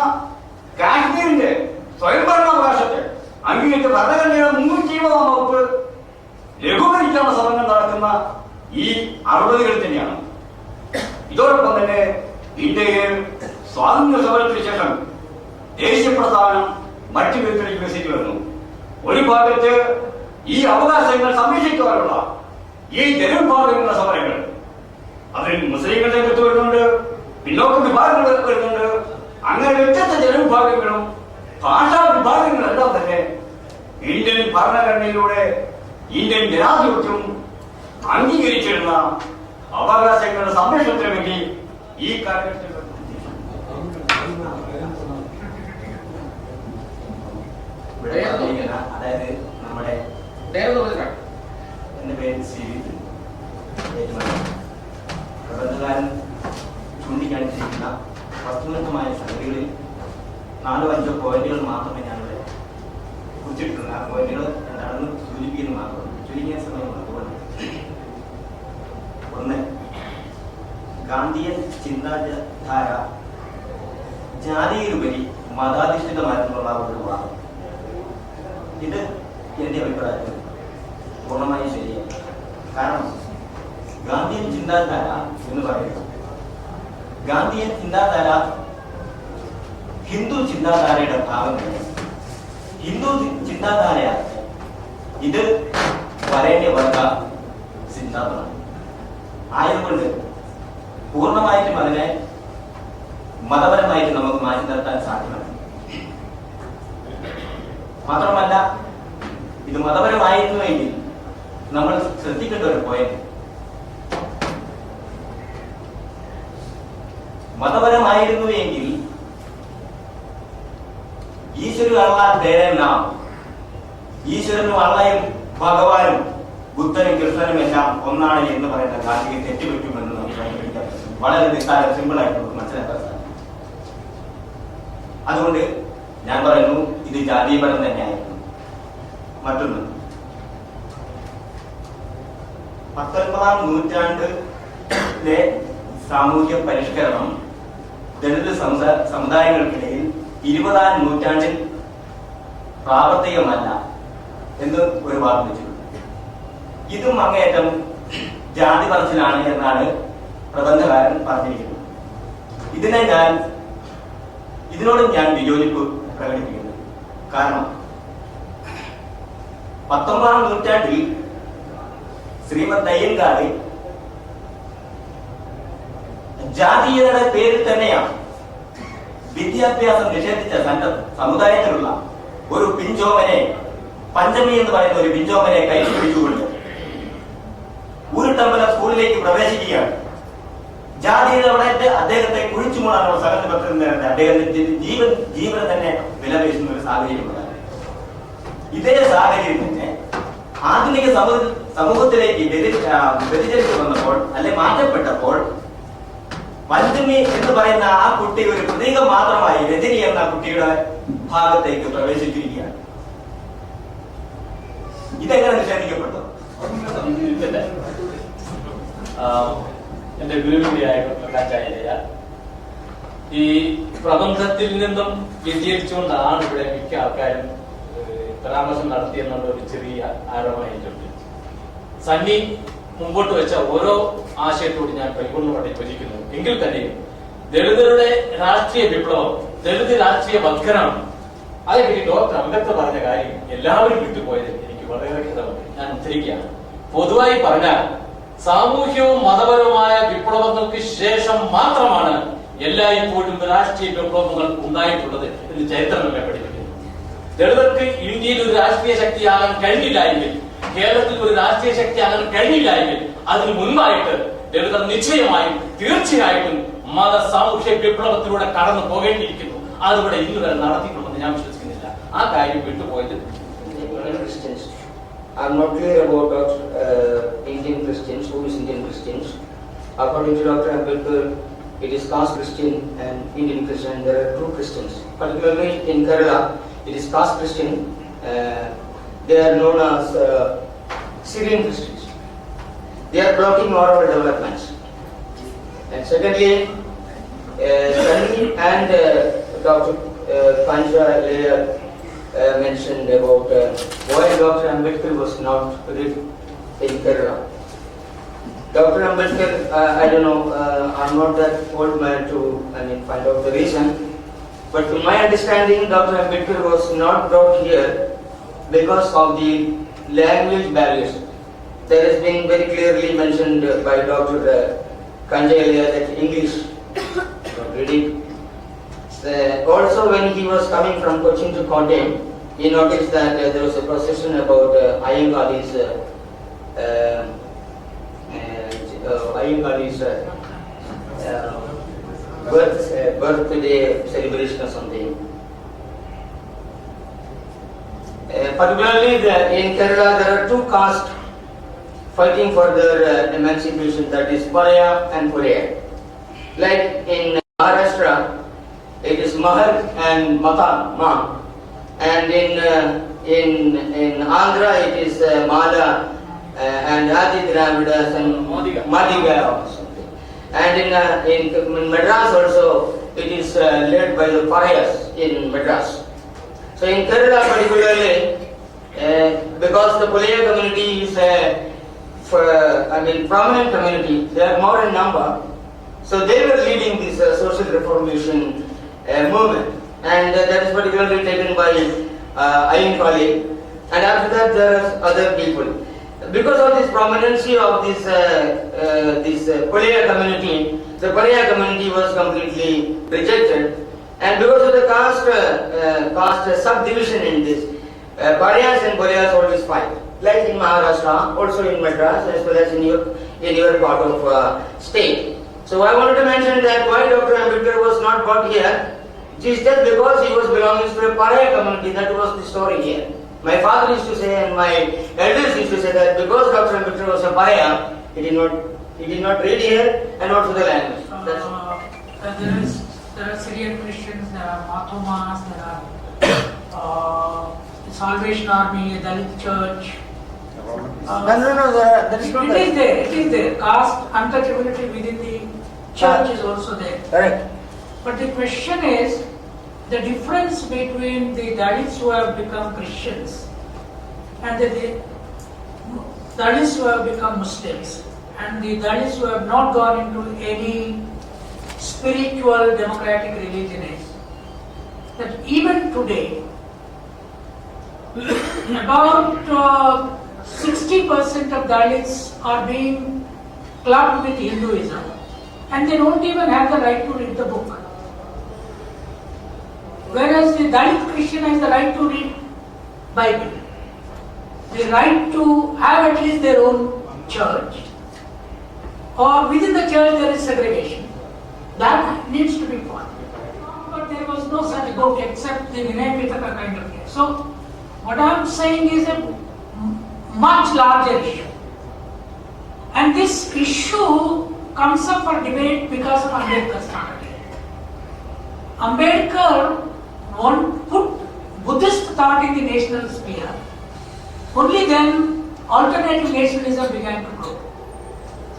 കാശ്മീരിന്റെ സ്വയംഭരണാവകാശത്തെ അംഗീകരിച്ച ഭരണഘടനയുടെ 320-ാം വകുപ്പ് ലഘൂകരിക്കാനുള്ള ശ്രമങ്ങൾ നടക്കുന്ന ഈ 60-കളിൽ തന്നെയാണ്. ഇതോടൊപ്പം തന്നെ ഇന്ത്യയിൽ സ്വാതന്ത്ര്യ സമരത്തിന് ശേഷം ദേശീയ പ്രസ്ഥാനം മറ്റു വിധത്തിലേക്ക് വികസിച്ചു വരുന്നു. ഒരു ഭാഗത്ത് ഈ അവകാശങ്ങൾ സംരക്ഷിക്കുവാനുള്ള ഈ ജനവിഭാഗങ്ങളുടെ സമരങ്ങൾ, അതിൽ മുസ്ലിങ്ങൾ രംഗത്ത് വരുന്നുണ്ട്, പിന്നോക്ക വിഭാഗങ്ങൾ വരുന്നുണ്ട്. അങ്ങനെ വ്യത്യസ്ത ജനവിഭാഗങ്ങളും ഭാഷാ വിഭാഗങ്ങളെല്ലാം തന്നെ ഇന്ത്യൻ ഭരണഘടനയിലൂടെ ഇന്ത്യൻ ജനാധിപത്യം അംഗീകരിച്ചിരുന്ന അവകാശങ്ങളുടെ സംരക്ഷണത്തിന് വേണ്ടി ഈ കാലഘട്ടത്തിൽ അതായത് നമ്മുടെ എന്റെ പേര് പ്രബന്ധകാരൻ ചൂണ്ടിക്കാണിച്ചിരിക്കുന്ന വസ്തുനിഷ്ഠമായ സംഗതികളിൽ 4-5 പോയിന്റുകൾ മാത്രമേ ഞാനിവിടെ കുറിച്ചിട്ടുള്ളൂ. ആ പോയിന്റുകൾ എന്താണെന്ന് സൂചിപ്പിക്കുന്നു മാത്രം, ചുരുങ്ങിയ സമയം അതുകൊണ്ട്. 1. ഗാന്ധിയൻ ചിന്താധാര ജാതിയിലുപരി മതാധിഷ്ഠിതമായിട്ടുള്ള ഒരു വാദം. ഇത് എന്റെ അഭിപ്രായത്തിൽ പൂർണ്ണമായും ശരിയാണ്. കാരണം ഗാന്ധിയൻ ചിന്താധാര എന്ന് പറയുന്നത്, ഗാന്ധിയൻ ചിന്താധാര ഹിന്ദു ചിന്താധാരയുടെ ഭാഗമാണ്. ഹിന്ദു ചിന്താധാരയാണ് ഇത് വരേണ്യ വർഗ സിദ്ധാന്തമാണ്. ആയതുകൊണ്ട് പൂർണ്ണമായിട്ടും അതിനെ മതപരമായിട്ട് നമുക്ക് മാറ്റി നിർത്താൻ സാധ്യമല്ല. മാത്രമല്ല, ഇത് മതപരമായിരുന്നുവെങ്കിൽ നമ്മൾ ശ്രദ്ധിക്കേണ്ട ഒരു പോയിന്റ്, മതപരമായിരുന്നു എങ്കിൽ ഈശ്വരനും അള്ളയും ഭഗവാനും ബുദ്ധനും കൃഷ്ണനും എല്ലാം ഒന്നാണ് എന്ന് പറയുന്ന ഗാന്ധിയെ തെറ്റുപറ്റുമെന്ന് നമുക്ക് വളരെ നിസ്സാര സിമ്പിൾ ആയിട്ട് നമുക്ക് മനസ്സിലാക്കാൻ സാധിക്കും. അതുകൊണ്ട് ഞാൻ പറയുന്നു, ഇത് ജാതീയപരം തന്നെയായിരുന്നു. മറ്റൊന്ന്, 19-ാം നൂറ്റാണ്ടിലെ സാമൂഹ്യ പരിഷ്കരണം ദളിത് സമുദായങ്ങൾക്കിടയിൽ 20-ാം നൂറ്റാണ്ടിൽ പ്രാവർത്തികമല്ല എന്ന് ഒരു വാദം വെച്ചിട്ടുണ്ട്. ഇതും അങ്ങേയറ്റം ജാതി പറച്ചിലാണ് എന്നാണ് പ്രബന്ധകാരൻ പറഞ്ഞിരിക്കുന്നത്. ഇതിനോട് ഞാൻ വിയോജിപ്പ് പ്രകടിപ്പിക്കുന്നു. കാരണം 19-ാം നൂറ്റാണ്ടിൽ ശ്രീമദ് അയ്യങ്കാളി ജാതീയതയുടെ പേരിൽ തന്നെയാണ് വിദ്യാഭ്യാസം നിഷേധിച്ച സമുദായത്തിലുള്ള ഒരു പിഞ്ചോമനെ, പഞ്ചമി എന്ന് പറയുന്ന ഒരു പിഞ്ചോമനെ കൈ പിടിച്ചുകൊണ്ട് ഊരുട്ടമ്പലം സ്കൂളിലേക്ക് പ്രവേശിക്കുകയാണ്. ജാതീയതയുടെ അദ്ദേഹത്തെ കുഴിച്ചു മൂടാനുള്ള സഹനപത്രത്തിൽ നേരത്തെ അദ്ദേഹത്തിന്റെ ജീവൻ തന്നെ വിലപേശുന്ന ഒരു സാഹചര്യമുണ്ടായി. ഇതേ സാഹചര്യം തന്നെ ആധുനിക സമൂഹത്തിലേക്ക് വ്യതിചലിച്ചു വന്നപ്പോൾ, അല്ലെ മാറ്റപ്പെട്ടപ്പോൾ, പഞ്ചമി എന്ന് പറയുന്ന ആ കുട്ടി ഒരു പ്രതീകം മാത്രമായി രജനി എന്ന കുട്ടിയുടെ ഭാഗത്തേക്ക് പ്രവേശിച്ചിരിക്കുകയാണ്. ഇതെങ്ങനെ നിഷേധിക്കപ്പെട്ടു? എന്റെ ഗുരുവിനെയായ പ്രകാശായ ഈ പ്രബന്ധത്തിൽ നിന്നും വ്യതിചലിച്ചുകൊണ്ടാണ് ഇവിടെ മിക്ക ആൾക്കാരും പരാമർശം നടത്തിയെന്നുള്ള ഒരു ചെറിയ ആരോപണമായിട്ടുണ്ട്. സണ്ണി മുമ്പോട്ട് വെച്ച ഓരോ ആശയത്തോട് ഞാൻ പരിപൂർണ്ണമായിട്ട് യോജിക്കുന്നു. എങ്കിൽ തന്നെയും ദളിതരുടെ രാഷ്ട്രീയ വിപ്ലവം, ദളിത് രാഷ്ട്രീയ വൽക്കരണം, അതേപറ്റി ഡോക്ടർ അംബേദ്കർ പറഞ്ഞ കാര്യം എല്ലാവരും വിട്ടുപോയത് എനിക്ക് വളരെ ഖേദമുണ്ട്. ഞാൻ ഉദ്ധരിക്കുകയാണ്. പൊതുവായി പറഞ്ഞാൽ സാമൂഹ്യവും മതപരവുമായ വിപ്ലവങ്ങൾക്ക് ശേഷം മാത്രമാണ് എല്ലായ്പ്പോഴും രാഷ്ട്രീയ വിപ്ലവങ്ങൾ ഉണ്ടായിട്ടുള്ളത് എന്ന് ചരിത്രം നമ്മെ പഠിപ്പിക്കുന്നു. ദളിതർക്ക് ഇന്ത്യയിൽ ഒരു രാഷ്ട്രീയ ശക്തിയാകാൻ കഴിഞ്ഞില്ലായെങ്കിൽ, കേരളത്തിൽ ഒരു രാഷ്ട്രീയ ശക്തിയാകാൻ കഴിഞ്ഞില്ലായെങ്കിൽ അതിന് മുൻപായിട്ട് ദളിതർ നിശ്ചയമായും തീർച്ചയായിട്ടും മത സാമൂഹ്യ വിപ്ലവത്തിലൂടെ കടന്നു പോകേണ്ടിയിരിക്കുന്നു. അതിവിടെ ഇന്ന് വരെ നടത്തിയിട്ടുണ്ടെന്ന് ഞാൻ വിശ്വസിക്കുന്നില്ല. ആ കാര്യം വിട്ടുപോയത് I'm not clear about Indian Christians. Who is Indian Christians? According to Dr. Ambedkar, it is caste Christian and Indian Christian. There are true Christians. Particularly in Kerala, it is caste Christian. They are known as Syrian Christians. they are blocking all our developments. And secondly, Sunny and Dr. Kanja earlier mentioned about why Dr. Ambedkar was not read in Kerala. Dr. Ambedkar, I don't know, I'm not that old man to find out the reason. But to my understanding, Dr. Ambedkar was not brought here because of the language barriers. That has been very clearly mentioned by Dr. Kanja earlier that English reading. Also, when he was coming from Cochin to Kottayam, he noticed that there was a procession about Ayyangali's birthday celebration or something. Particularly in Kerala, there are two castes fighting for their emancipation, that is Paraya and Puraya. Like in Maharashtra, it is Mahar and Ma. And in Andhra, it is Mala and Adi Dravidas and Madiga or something. And in Madras also, it is led by the Parayas in Madras. So in Kerala particularly, because the Pulaya community is prominent community, they are more in number. So they were leading this social reformation movement, and that is particularly taken by Ayyangkali. And after that, there are other people. Because of this prominency of this Pulaya community, the Pulaya community was completely rejected. And because of the caste subdivision in this, Parayas and Pulayas always fight. Like in Maharashtra, also in Madras, as well as in your part of state. So I wanted to mention that why Dr. Ambedkar was not brought here, it is just because he was belonging to a Paraya community. That was the story here. My father used to say, and my elders used to say that because Dr. Ambedkar was a Paraya, he did not read here and also the language. There are Syrian Christians, there are Mathomas, there are the Salvation Army, the Dalit Church. No, that is not It is there. Caste untouchability within the church is also there. Correct. But the question is, the difference between the Dalits who have become Christians and the Dalits who have become Muslims and the Dalits who have not gone into any spiritual democratic religion is that even today, about 60% of Dalits are being clubbed with Hinduism, and they don't even have the right to read the book. Whereas the Dalit Christian has the right to read Bible, the right to have at least their own church, or within the church there is segregation. That needs to be fought. But there was no such book except the Vinay Pitaka kind of case. So what I am saying is a much larger issue. And this issue comes up for debate because of Ambedkar's thought. Ambedkar put Buddhist thought in the national sphere. Only then alternative nationalism began to grow.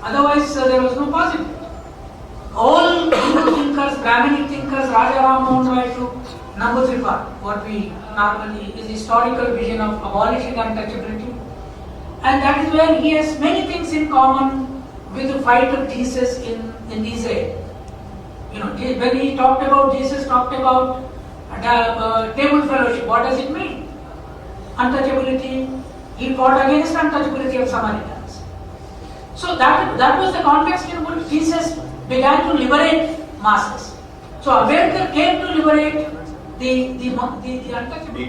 Otherwise there was no possibility. All Hindu thinkers, Brahminic thinkers, Raja Ram Mohan Roy to Namboodiripad, what we normally is historical vision of abolishing untouchability. And that is where he has many things in common with the fight of Jesus in Israel. You know, when he talked about, Jesus talked about table fellowship, what does it mean? Untouchability, he fought against untouchability of Samaritans. So that was the context in which Jesus began to liberate masses. So Ambedkar came to liberate the untouchability.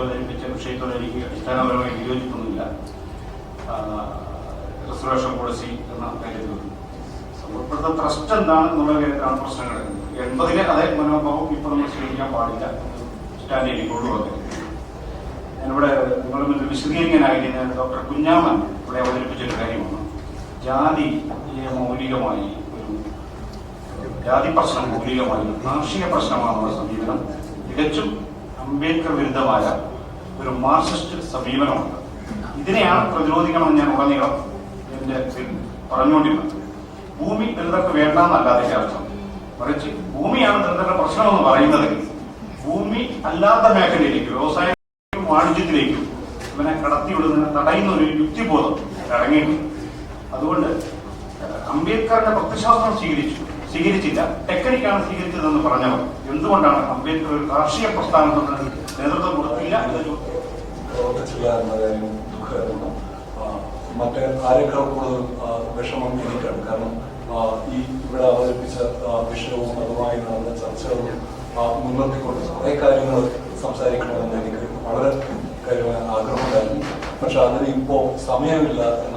അവതരിപ്പിച്ച വിഷയത്തോട് എനിക്ക് അടിസ്ഥാനപരമായി വിയോജിപ്പൊന്നുമില്ല. Reservation policy എന്ന കാര്യത്തിൽ ഇപ്പോഴത്തെ trust എന്താണെന്നുള്ള കാര്യത്തിലാണ് പ്രശ്നങ്ങൾ. 80-ലെ അതേ മനോഭാവം ഇപ്പോൾ നമ്മൾ സ്വീകരിക്കാൻ പാടില്ല. സ്റ്റാൻഡ് ചെയ്തിട്ടുള്ളൂ. ഞാനിവിടെ നിങ്ങളുടെ മുന്നിൽ വിശദീകരിക്കാനായിട്ട് ഞാൻ ഡോക്ടർ കുഞ്ഞാമൻ ഇവിടെ അവതരിപ്പിച്ചൊരു കാര്യമാണ്. ജാതിയെ മൗലികമായി ജാതി പ്രശ്നം മൗലികമായി കാർഷിക പ്രശ്നമാണെന്നുള്ള സമീപനം തികച്ചും അംബേദ്കർ വിരുദ്ധമായ ഒരു മാർക്സിസ്റ്റ് സമീപനമുണ്ട്. ഇതിനെയാണ് പ്രതിരോധിക്കണമെന്ന് ഞാൻ ഉടനീളം എന്റെ പറഞ്ഞുകൊണ്ടിരുന്നത്. ഭൂമി ദളിതർക്ക് വേണ്ടെന്നല്ലാതെ അർത്ഥം, മറിച്ച് ഭൂമിയാണ് ദളിതരുടെ പ്രശ്നമെന്ന് പറയുന്നതെങ്കിൽ ഭൂമി അല്ലാത്ത മേഖലയിലേക്ക്, വ്യവസായത്തിലേക്കും വാണിജ്യത്തിലേക്കും ഇവനെ കടത്തിവിടുന്നതിനെ തടയുന്ന ഒരു യുക്തിബോധം അടങ്ങിയിട്ടുണ്ട്. അതുകൊണ്ട് അംബേദ്കറിന്റെ പ്രത്യശാസ്ത്രം സ്വീകരിച്ചില്ല, ടെക്നിക്കാണ് സ്വീകരിച്ചതെന്ന് പറഞ്ഞവർ എന്തുകൊണ്ടാണ് അംബേദ്കർ ഒരു കാർഷിക പ്രസ്ഥാനത്തിന് നേതൃത്വം കൊടുത്തില്ല എന്ന കാര്യം ദുഃഖകരമാണ്. മറ്റേ ആരെക്കാൾ കൂടുതൽ വിഷമം എനിക്കാണ്. കാരണം ഈ ഇവിടെ അവതരിപ്പിച്ച വിഷയവും അതുമായി നടന്ന ചർച്ചകളും മുൻനിർത്തിക്കൊണ്ട് കുറെ കാര്യങ്ങൾ സംസാരിക്കണമെന്ന് എനിക്ക് വളരെ കാര്യമായ ആഗ്രഹമുണ്ടായിരുന്നു. പക്ഷെ അതിന് ഇപ്പോൾ സമയമില്ല എന്ന